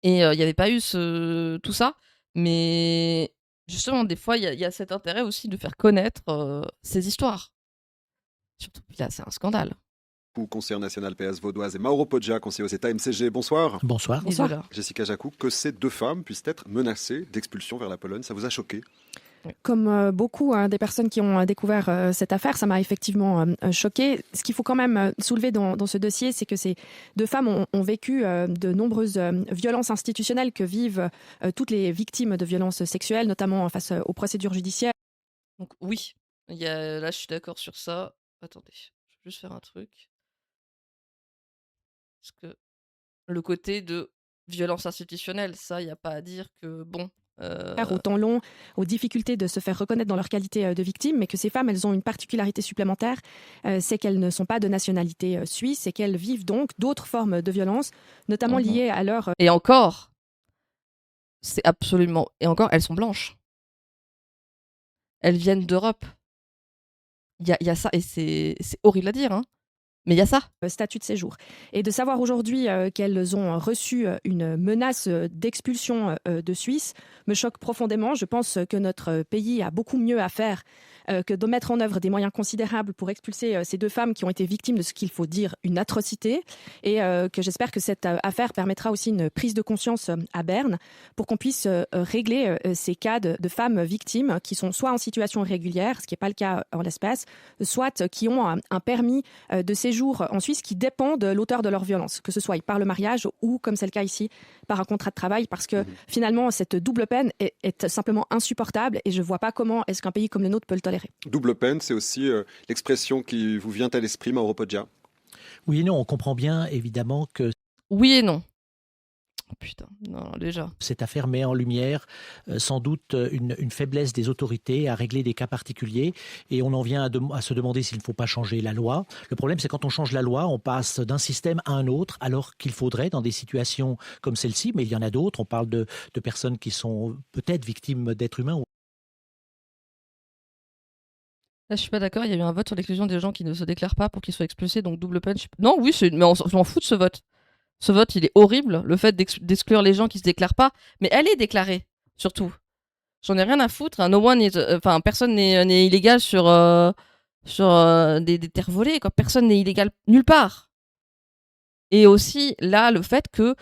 Et il n'y avait pas eu tout ça. Mais justement, des fois, il y a cet intérêt aussi de faire connaître ces histoires. Surtout, là, c'est un scandale.
Conseillère nationale PS vaudoise, et Mauro Poggia, conseiller au CETA MCG. Bonsoir.
Bonsoir.
Jessica Jacou, que ces 2 femmes puissent être menacées d'expulsion vers la Pologne, ça vous a choqué ?
Comme beaucoup des personnes qui ont découvert cette affaire, ça m'a effectivement choquée. Ce qu'il faut quand même soulever dans ce dossier, c'est que ces 2 femmes ont vécu de nombreuses violences institutionnelles que vivent toutes les victimes de violences sexuelles, notamment face aux procédures judiciaires.
Donc oui, là je suis d'accord sur ça. Attendez, je vais juste faire un truc. Parce que le côté de violence institutionnelle, ça, il n'y a pas à dire que bon...
Au temps long, aux difficultés de se faire reconnaître dans leur qualité de victime, mais que ces femmes, elles ont une particularité supplémentaire, c'est qu'elles ne sont pas de nationalité suisse et qu'elles vivent donc d'autres formes de violence, notamment liées à leur...
Et encore, c'est absolument... Et encore, elles sont blanches. Elles viennent d'Europe. Il y a ça, et c'est horrible à dire, mais il y a ça.
Statut de séjour. Et de savoir aujourd'hui qu'elles ont reçu une menace d'expulsion de Suisse me choque profondément. Je pense que notre pays a beaucoup mieux à faire que de mettre en œuvre des moyens considérables pour expulser ces 2 femmes qui ont été victimes de ce qu'il faut dire une atrocité. Et que j'espère que cette affaire permettra aussi une prise de conscience à Berne pour qu'on puisse régler ces cas de femmes victimes qui sont soit en situation irrégulière, ce qui n'est pas le cas en l'espèce, soit qui ont un permis de séjour en Suisse qui dépend de l'auteur de leur violence, que ce soit par le mariage ou, comme c'est le cas ici, par un contrat de travail, parce que finalement, cette double peine est simplement insupportable et je ne vois pas comment est-ce qu'un pays comme le nôtre peut le tolérer.
Double peine, c'est aussi l'expression qui vous vient à l'esprit, Mauro Poggia.
Oui et non, on comprend bien évidemment que...
Oui et non. putain, non, déjà.
Cette affaire met en lumière sans doute une faiblesse des autorités à régler des cas particuliers et on en vient à se demander s'il ne faut pas changer la loi. Le problème, c'est quand on change la loi, on passe d'un système à un autre alors qu'il faudrait, dans des situations comme celle-ci, mais il y en a d'autres, on parle de personnes qui sont peut-être victimes d'êtres humains.
Là, je suis pas d'accord, il y a eu un vote sur l'exclusion des gens qui ne se déclarent pas pour qu'ils soient expulsés, donc double peine. Non, oui, mais on s'en fout de ce vote. Ce vote, il est horrible, le fait d'exclure les gens qui se déclarent pas, mais elle est déclarée, surtout. J'en ai rien à foutre, hein. Personne n'est illégal sur des terres volées, quoi. Personne n'est illégal nulle part. Et aussi, là, le fait que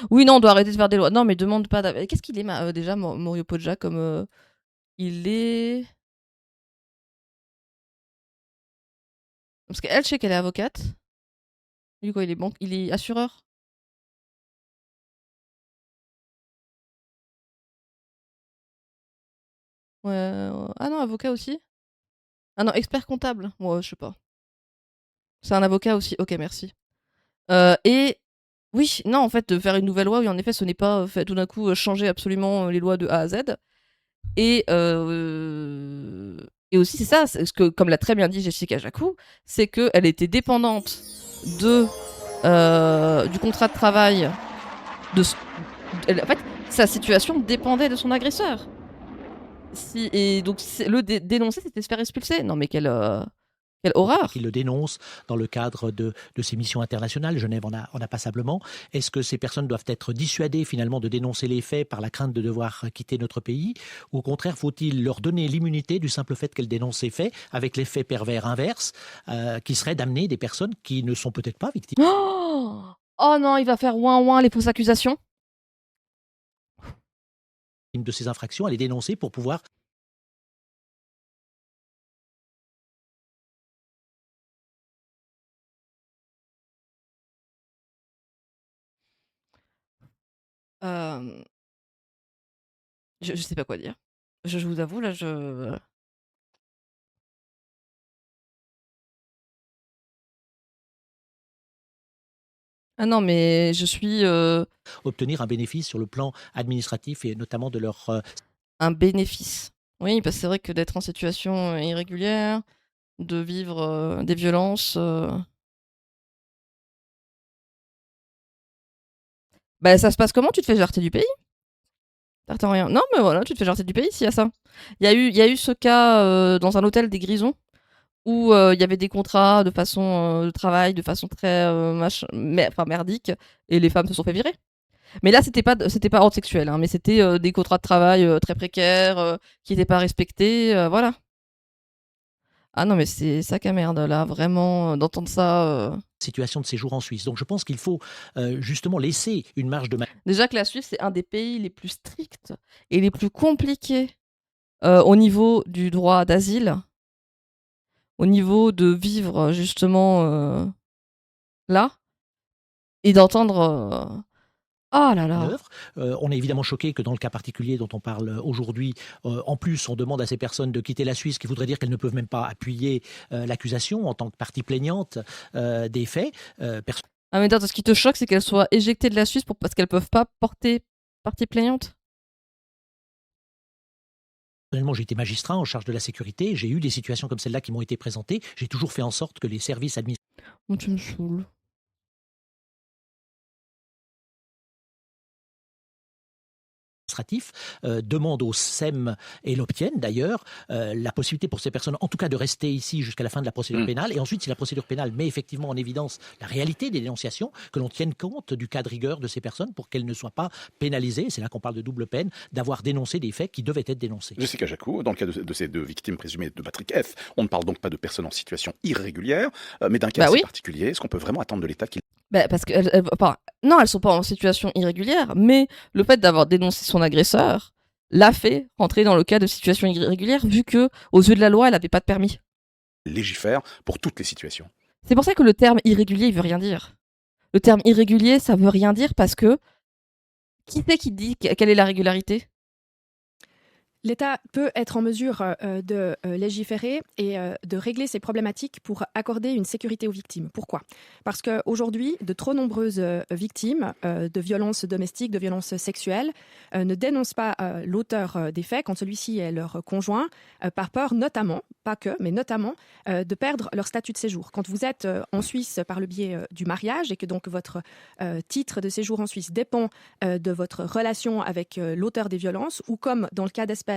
Oui, non, on doit arrêter de faire des lois. Non, mais demande pas... Qu'est-ce qu'il est, déjà, Mario Poggia, comme... Il est... Parce qu'elle, je sais qu'elle est avocate. Lui, quoi, il est assureur. Ouais, ah non, avocat aussi. Ah non, expert comptable. Ouais, je sais pas. C'est un avocat aussi. Ok, merci. Et oui, non, en fait, de faire une nouvelle loi, oui, en effet, ce n'est pas fait tout d'un coup changer absolument les lois de A à Z. Et aussi, c'est ça, ce que, comme l'a très bien dit Jessica Jacou, c'est qu'elle était dépendante du contrat de travail. En fait, sa situation dépendait de son agresseur. Et donc, dénoncer, c'était se faire expulser. Non, mais quelle horreur!
Qui le dénoncent dans le cadre de ces missions internationales. Genève en a passablement. Est-ce que ces personnes doivent être dissuadées finalement de dénoncer les faits par la crainte de devoir quitter notre pays? Ou au contraire, faut-il leur donner l'immunité du simple fait qu'elles dénoncent ces faits, avec l'effet pervers inverse, qui serait d'amener des personnes qui ne sont peut-être pas victimes?
Oh non, il va faire ouin les fausses accusations.
De ces infractions, à les dénoncer pour pouvoir...
Je sais pas quoi dire. Je vous avoue, là, Ah non, mais je suis...
Obtenir un bénéfice sur le plan administratif et notamment de leur...
Un bénéfice. Oui, parce que c'est vrai que d'être en situation irrégulière, de vivre des violences... Bah, ça se passe comment? Tu te fais jarter du pays? T'attends rien. Non, mais voilà, tu te fais jarter du pays s'il y a ça. Il y a eu ce cas dans un hôtel des Grisons où il y avait des contrats de façon de travail, de façon très merdique, et les femmes se sont fait virer. Mais là, c'était pas ordre sexuel, hein, mais c'était des contrats de travail très précaires qui n'étaient pas respectés, voilà. Ah non, mais c'est sac à merde, là, vraiment, d'entendre ça.
Situation de séjour en Suisse. Donc je pense qu'il faut justement laisser une marge de...
Déjà que la Suisse, c'est un des pays les plus stricts et les plus compliqués au niveau du droit d'asile, au niveau de vivre justement là, et d'entendre... Oh là là.
On est évidemment choqué que dans le cas particulier dont on parle aujourd'hui, en plus on demande à ces personnes de quitter la Suisse, ce qui voudrait dire qu'elles ne peuvent même pas appuyer l'accusation en tant que partie plaignante des faits.
Ah mais attends, ce qui te choque, c'est qu'elles soient éjectées de la Suisse parce qu'elles peuvent pas porter partie plaignante?
Personnellement, j'ai été magistrat en charge de la sécurité, j'ai eu des situations comme celle-là qui m'ont été présentées, j'ai toujours fait en sorte que les services administratifs...
Oh, tu me saoules.
Demande au SEM et l'obtiennent d'ailleurs la possibilité pour ces personnes en tout cas de rester ici jusqu'à la fin de la procédure pénale, et ensuite si la procédure pénale met effectivement en évidence la réalité des dénonciations, que l'on tienne compte du cas de rigueur de ces personnes pour qu'elles ne soient pas pénalisées, c'est là qu'on parle de double peine, d'avoir dénoncé des faits qui devaient être dénoncés.
Jessica Jacou, dans le cas de ces deux victimes présumées de Patrick F, on ne parle donc pas de personnes en situation irrégulière, mais d'un cas assez particulier. Est-ce qu'on peut vraiment attendre de l'État qu'il...
Parce que non, elles sont pas en situation irrégulière, mais le fait d'avoir dénoncé son agresseur l'a fait rentrer dans le cas de situation irrégulière, vu que aux yeux de la loi, elle n'avait pas de permis.
Légifère pour toutes les situations.
C'est pour ça que le terme irrégulier, il veut rien dire. Le terme irrégulier, ça veut rien dire parce que qui c'est qui dit quelle est la régularité?
L'État peut être en mesure de légiférer et de régler ces problématiques pour accorder une sécurité aux victimes. Pourquoi ? Parce qu'aujourd'hui, de trop nombreuses victimes de violences domestiques, de violences sexuelles, ne dénoncent pas l'auteur des faits quand celui-ci est leur conjoint, par peur notamment, pas que, mais notamment, de perdre leur statut de séjour. Quand vous êtes en Suisse par le biais du mariage et que donc votre titre de séjour en Suisse dépend de votre relation avec l'auteur des violences, ou comme dans le cas d'espèce,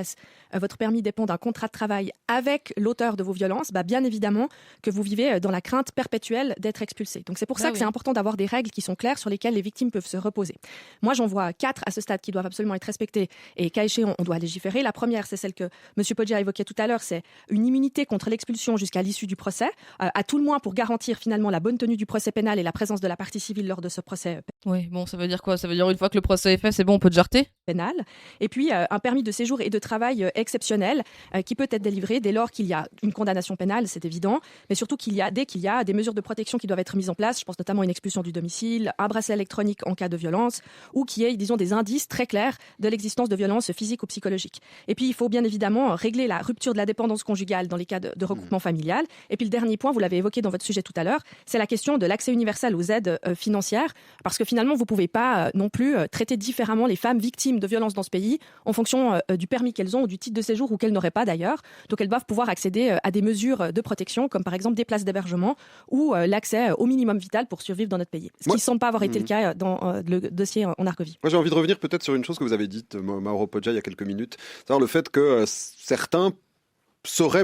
votre permis dépend d'un contrat de travail avec l'auteur de vos violences, bien évidemment que vous vivez dans la crainte perpétuelle d'être expulsé. Donc c'est pour ça que c'est important d'avoir des règles qui sont claires sur lesquelles les victimes peuvent se reposer. Moi, j'en vois 4 à ce stade qui doivent absolument être respectées et qu'à échéant, on doit légiférer. La première, c'est celle que M. Poggia évoquait tout à l'heure, c'est une immunité contre l'expulsion jusqu'à l'issue du procès, à tout le moins pour garantir finalement la bonne tenue du procès pénal et la présence de la partie civile lors de ce procès
Oui, bon, ça veut dire quoi ? Ça veut dire une fois que le procès est fait, c'est bon, on peut te jarter ?
pénal. Et puis, un permis de séjour et de travail exceptionnel qui peut être délivré dès lors qu'il y a une condamnation pénale, c'est évident, mais surtout dès qu'il y a des mesures de protection qui doivent être mises en place. Je pense notamment à une expulsion du domicile, un bracelet électronique en cas de violence, ou qu'il y ait, disons, des indices très clairs de l'existence de violences physiques ou psychologiques. Et puis, il faut bien évidemment régler la rupture de la dépendance conjugale dans les cas de regroupement familial. Et puis, le dernier point, vous l'avez évoqué dans votre sujet tout à l'heure, c'est la question de l'accès universel aux aides financières, parce que finalement, vous ne pouvez pas non plus traiter différemment les femmes victimes de violences dans ce pays en fonction du permis qu'elles ont ou du titre de séjour ou qu'elles n'auraient pas d'ailleurs. Donc, elles doivent pouvoir accéder à des mesures de protection, comme par exemple des places d'hébergement ou l'accès au minimum vital pour survivre dans notre pays. Ce qui ne semble pas avoir été le cas dans le dossier en Argovie.
Moi, j'ai envie de revenir peut-être sur une chose que vous avez dite, Mauro Poggia, il y a quelques minutes, c'est-à-dire le fait que certains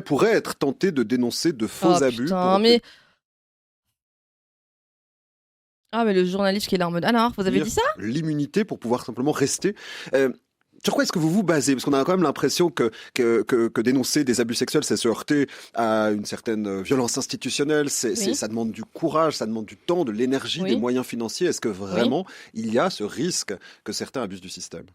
pourraient être tentés de dénoncer de faux abus.
Putain, mais le journaliste qui est là en mode « Ah non, vous avez dit ça ?»
L'immunité pour pouvoir simplement rester. Sur quoi est-ce que vous vous basez ? Parce qu'on a quand même l'impression que dénoncer des abus sexuels, c'est se heurter à une certaine violence institutionnelle, ça demande du courage, ça demande du temps, de l'énergie, des moyens financiers. Est-ce que vraiment il y a ce risque que certains abusent du système ?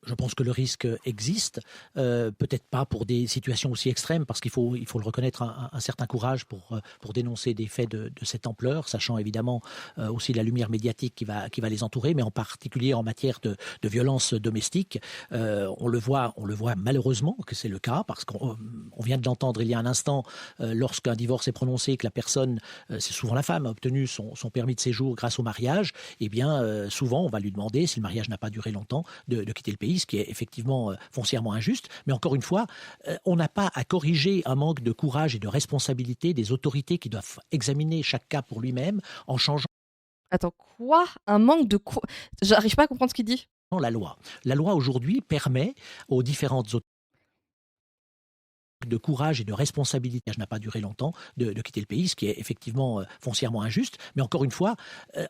Je pense que le risque existe, peut-être pas pour des situations aussi extrêmes, parce qu'il faut le reconnaître, un certain courage pour dénoncer des faits de cette ampleur, sachant évidemment aussi la lumière médiatique qui va les entourer, mais en particulier en matière de violences domestiques. On le voit malheureusement que c'est le cas, parce qu'on vient de l'entendre il y a un instant, lorsqu'un divorce est prononcé, que la personne, c'est souvent la femme, a obtenu son permis de séjour grâce au mariage, eh bien souvent on va lui demander, si le mariage n'a pas duré longtemps, de quitter le pays, ce qui est effectivement foncièrement injuste. Mais encore une fois, on n'a pas à corriger un manque de courage et de responsabilité des autorités qui doivent examiner chaque cas pour lui-même en changeant.
Attends, quoi ? Un manque de J'arrive pas à comprendre ce qu'il dit.
La loi. La loi aujourd'hui permet aux différentes autorités de courage et de responsabilité, ça n'a pas duré longtemps, de quitter le pays, ce qui est effectivement foncièrement injuste. Mais encore une fois,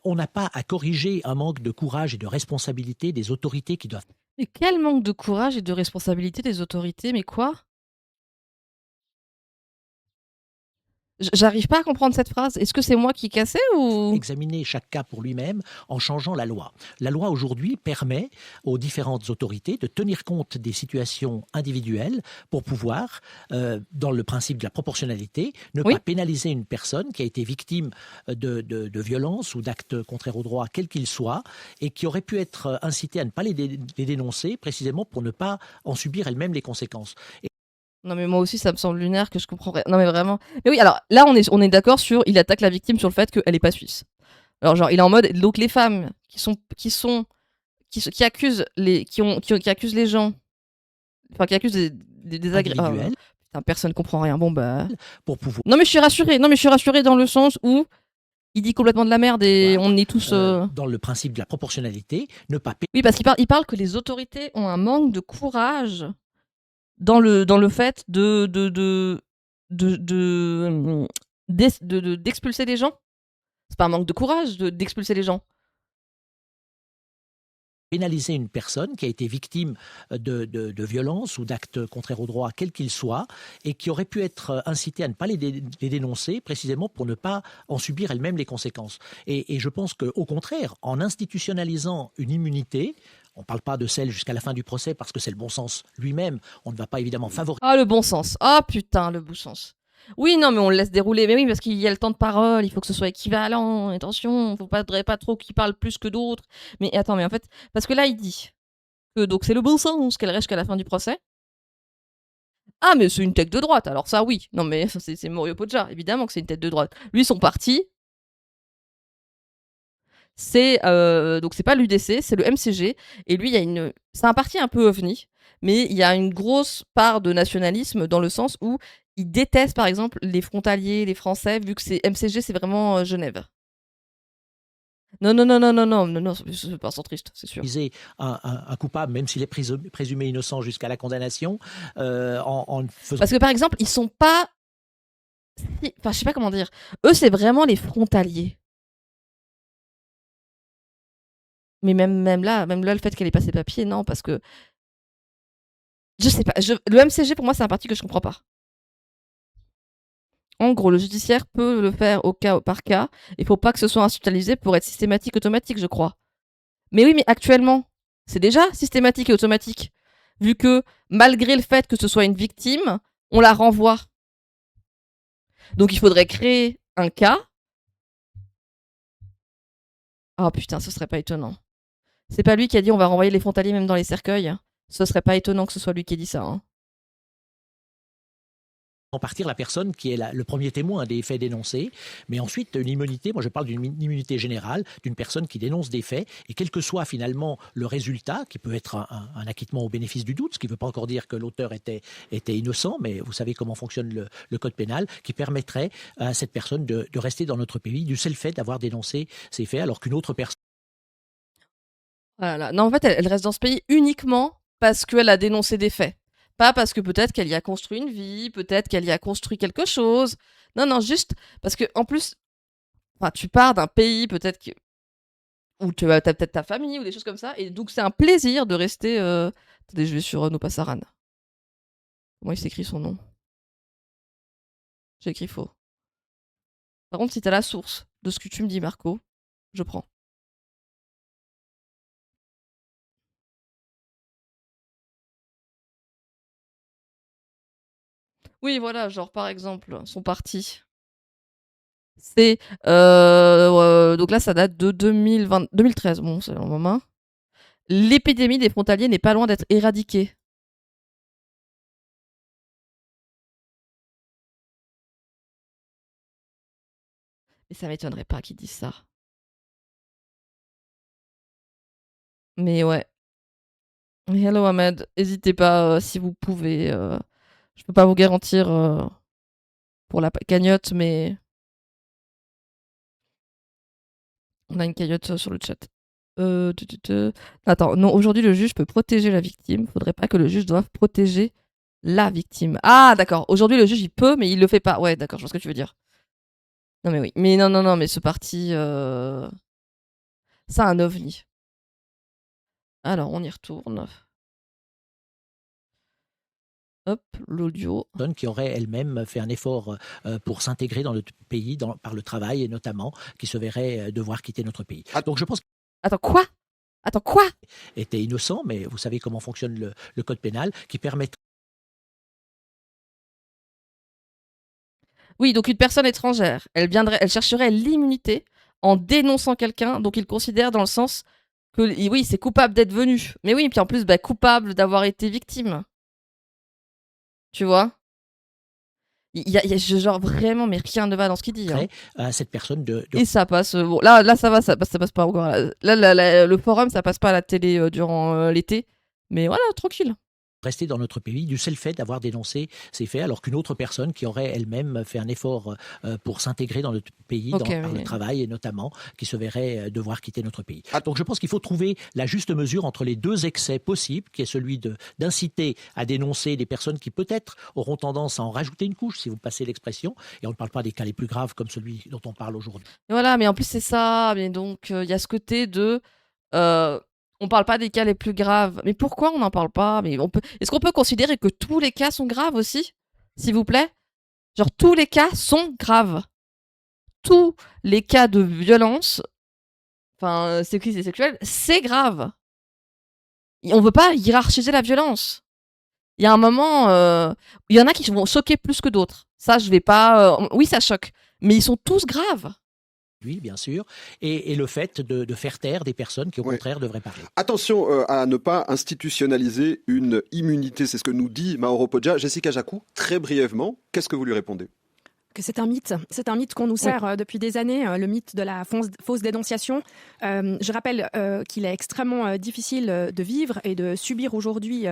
on n'a pas à corriger un manque de courage et de responsabilité des autorités qui doivent...
Mais quel manque de courage et de responsabilité des autorités, mais quoi ? J'arrive pas à comprendre cette phrase. Est-ce que c'est moi qui cassais ou...
Examiner chaque cas pour lui-même en changeant la loi. La loi aujourd'hui permet aux différentes autorités de tenir compte des situations individuelles pour pouvoir, dans le principe de la proportionnalité, ne pas pénaliser une personne qui a été victime de violences ou d'actes contraires au droit, quels qu'ils soient, et qui aurait pu être incitée à ne pas les dénoncer, précisément pour ne pas en subir elle-même les conséquences.
Non mais moi aussi ça me semble lunaire que je comprends rien. Non mais vraiment. Mais oui, alors là on est d'accord sur il attaque la victime sur le fait qu'elle est pas suisse. Alors genre il est en mode donc les femmes qui accusent les gens, enfin qui accusent des
individuels.
Putain, personne comprend rien. Bon bah
pour pouvoir.
Non mais je suis rassurée dans le sens où il dit complètement de la merde et on est tous
dans le principe de la proportionnalité, ne pas
Oui, parce qu'il parle que les autorités ont un manque de courage dans le fait d'expulser les gens. C'est pas un manque de courage d'expulser les gens.
Pénaliser une personne qui a été victime de violences ou d'actes contraires au droit, quels qu'ils soient, et qui aurait pu être incitée à ne pas les dénoncer, précisément pour ne pas en subir elle-même les conséquences. Et je pense qu'au contraire, en institutionnalisant une immunité, on ne parle pas de celle jusqu'à la fin du procès parce que c'est le bon sens lui-même. On ne va pas évidemment favoriser.
Ah, le bon sens. Ah, putain, le bon sens. Oui, non, mais on le laisse dérouler. Mais oui, parce qu'il y a le temps de parole, il faut que ce soit équivalent. Attention, il ne faudrait pas trop qu'il parle plus que d'autres. Mais attends, mais en fait, parce que là, il dit que donc c'est le bon sens qu'elle reste jusqu'à la fin du procès. Ah, mais c'est une tête de droite. Alors ça, oui. Non, mais ça, c'est Maurizio Poggia. Évidemment que c'est une tête de droite. Lui, son parti, donc c'est pas l'UDC, c'est le MCG. Et lui, c'est un parti un peu ovni, mais il y a une grosse part de nationalisme dans le sens où il déteste, par exemple, les frontaliers, les Français, vu que MCG, c'est vraiment Genève. Non, c'est pas centriste, c'est sûr.
Un coupable, même s'il est présumé innocent jusqu'à la condamnation, en faisant...
Parce que par exemple, ils sont pas... Enfin, je sais pas comment dire. Eux, c'est vraiment les frontaliers. Mais même là, le fait qu'elle ait pas ses papiers, non, parce que... Je sais pas. Le MCG, pour moi, c'est un parti que je comprends pas. En gros, le judiciaire peut le faire au cas par cas. Il faut pas que ce soit institutionnalisé pour être systématique, automatique, je crois. Mais oui, mais actuellement, c'est déjà systématique et automatique. Vu que, malgré le fait que ce soit une victime, on la renvoie. Donc il faudrait créer un cas. Oh putain, ce serait pas étonnant. C'est pas lui qui a dit on va renvoyer les frontaliers même dans les cercueils. Ce serait pas étonnant que ce soit lui qui ait dit ça. Hein.
En partir la personne qui est le premier témoin des faits dénoncés, mais ensuite une immunité, moi je parle d'une immunité générale, d'une personne qui dénonce des faits, et quel que soit finalement le résultat, qui peut être un acquittement au bénéfice du doute, ce qui ne veut pas encore dire que l'auteur était innocent, mais vous savez comment fonctionne le code pénal, qui permettrait à cette personne de rester dans notre pays du seul fait d'avoir dénoncé ces faits, alors qu'une autre personne...
Voilà. Non, en fait, elle reste dans ce pays uniquement parce qu'elle a dénoncé des faits. Pas parce que peut-être qu'elle y a construit une vie, peut-être qu'elle y a construit quelque chose. Non, juste parce que en plus, tu pars d'un pays peut-être où tu as peut-être ta famille ou des choses comme ça, et donc c'est un plaisir de rester. Attendez, je vais sur Nopassaran. Comment il s'écrit son nom? J'ai écrit faux. Par contre, si t'as la source de ce que tu me dis, Marco, je prends. Oui, voilà, genre par exemple, son parti. C'est donc là, ça date de 2013. Bon, c'est un moment. L'épidémie des frontaliers n'est pas loin d'être éradiquée. Et ça m'étonnerait pas qu'ils disent ça. Mais ouais. Hello Ahmed, n'hésitez pas si vous pouvez. Je peux pas vous garantir pour la cagnotte, mais on a une cagnotte sur le chat. Attends, non, aujourd'hui le juge peut protéger la victime. Faudrait pas que le juge doive protéger la victime. Ah, d'accord. Aujourd'hui le juge il peut, mais il le fait pas. Ouais, d'accord, je vois ce que tu veux dire. Non, mais oui. Mais non, mais ce parti. C'est un ovni. Alors, on y retourne. Hop, l'audio.
Qui aurait elle-même fait un effort pour s'intégrer dans notre pays par le travail et notamment qui se verrait devoir quitter notre pays. Donc je pense que...
Attends, quoi
était innocent, mais vous savez comment fonctionne le code pénal qui permet...
Oui, donc une personne étrangère, elle chercherait l'immunité en dénonçant quelqu'un, donc il considère dans le sens que oui, c'est coupable d'être venu. Mais oui, puis en plus, coupable d'avoir été victime. Tu vois? Il y a genre vraiment, mais rien ne va dans ce qu'il dit. Hein.
Cette personne
Et ça passe. Bon, là, ça va, ça passe pas encore. Là, le forum, ça passe pas à la télé durant l'été. Mais voilà, tranquille.
Rester dans notre pays du seul fait d'avoir dénoncé ces faits, alors qu'une autre personne qui aurait elle-même fait un effort pour s'intégrer dans notre pays par le travail et notamment qui se verrait devoir quitter notre pays. Donc je pense qu'il faut trouver la juste mesure entre les deux excès possibles, qui est celui d'inciter à dénoncer des personnes qui peut-être auront tendance à en rajouter une couche, si vous passez l'expression, et on ne parle pas des cas les plus graves comme celui dont on parle aujourd'hui.
Voilà, mais en plus c'est ça, mais donc il y a ce côté de... on parle pas des cas les plus graves. Mais pourquoi on n'en parle pas? Mais est-ce qu'on peut considérer que tous les cas sont graves aussi? S'il vous plaît? Genre, tous les cas sont graves. Tous les cas de violence, sexiste et sexuelle, c'est grave. On veut pas hiérarchiser la violence. Il y a un moment, il y en a qui vont choquer plus que d'autres. Ça, je vais pas... oui, ça choque. Mais ils sont tous graves.
Oui, bien sûr, et le fait de faire taire des personnes qui, au
Ouais.
contraire, devraient parler.
Attention à ne pas institutionnaliser une immunité, c'est ce que nous dit Mauro Poggia. Jessica Jacou, très brièvement, qu'est-ce que vous lui répondez?
Que c'est un mythe qu'on nous sert depuis des années, le mythe de la fausse dénonciation. Je rappelle qu'il est extrêmement difficile de vivre et de subir aujourd'hui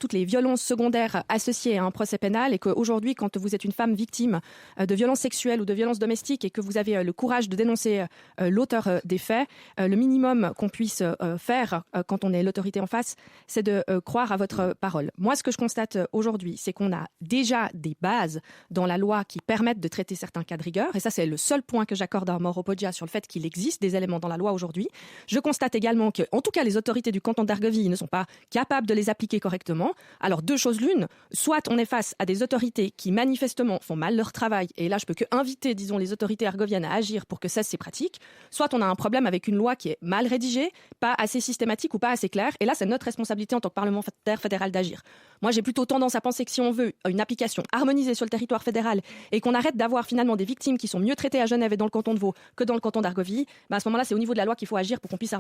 toutes les violences secondaires associées à un procès pénal, et qu'aujourd'hui, quand vous êtes une femme victime de violences sexuelles ou de violences domestiques et que vous avez le courage de dénoncer l'auteur des faits, le minimum qu'on puisse faire quand on est l'autorité en face, c'est de croire à votre parole. Moi, ce que je constate aujourd'hui, c'est qu'on a déjà des bases dans la loi qui permettent de traiter certains cas de rigueur, et ça c'est le seul point que j'accorde à Mauro Poggia sur le fait qu'il existe des éléments dans la loi aujourd'hui. Je constate également que, en tout cas, les autorités du canton d'Argovie ne sont pas capables de les appliquer correctement. Alors, deux choses l'une, soit on est face à des autorités qui manifestement font mal leur travail, et là je peux que inviter, disons, les autorités argoviennes à agir pour que cessent ces pratiques, soit on a un problème avec une loi qui est mal rédigée, pas assez systématique ou pas assez claire, et là c'est notre responsabilité en tant que parlementaire fédéral d'agir. Moi j'ai plutôt tendance à penser que si on veut une application harmonisée sur le territoire fédéral et qu'on arrête d'avoir finalement des victimes qui sont mieux traitées à Genève et dans le canton de Vaud que dans le canton d'Argovie, à ce moment-là, c'est au niveau de la loi qu'il faut agir pour qu'on puisse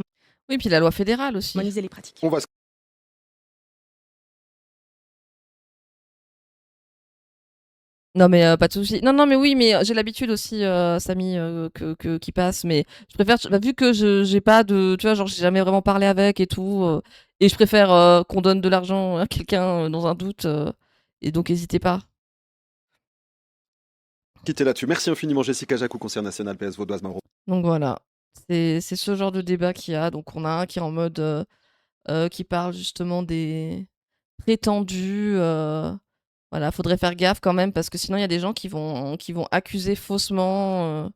Oui, puis la loi fédérale aussi.
harmoniser les pratiques.
On va
Non, mais pas de souci. Non, non, mais oui, mais j'ai l'habitude aussi, Samy, qui passe. Mais je préfère, vu que j'ai pas de, tu vois, genre j'ai jamais vraiment parlé avec et tout, et je préfère qu'on donne de l'argent à quelqu'un dans un doute, et donc n'hésitez pas.
quitter là-dessus. Merci infiniment Jessica Jacou, conseillère nationale PS Vaudoise Mauro.
Donc voilà, c'est ce genre de débat qu'il y a. Donc on a un qui est en mode, qui parle justement des prétendus. Voilà, faudrait faire gaffe quand même parce que sinon il y a des gens qui vont accuser faussement,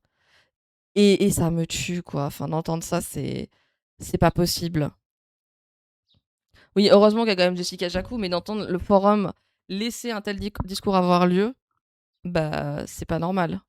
et ça me tue quoi. Enfin d'entendre ça, c'est pas possible. Oui, heureusement qu'il y a quand même Jessica Jacou, mais d'entendre le forum laisser un tel discours avoir lieu, bah c'est pas normal.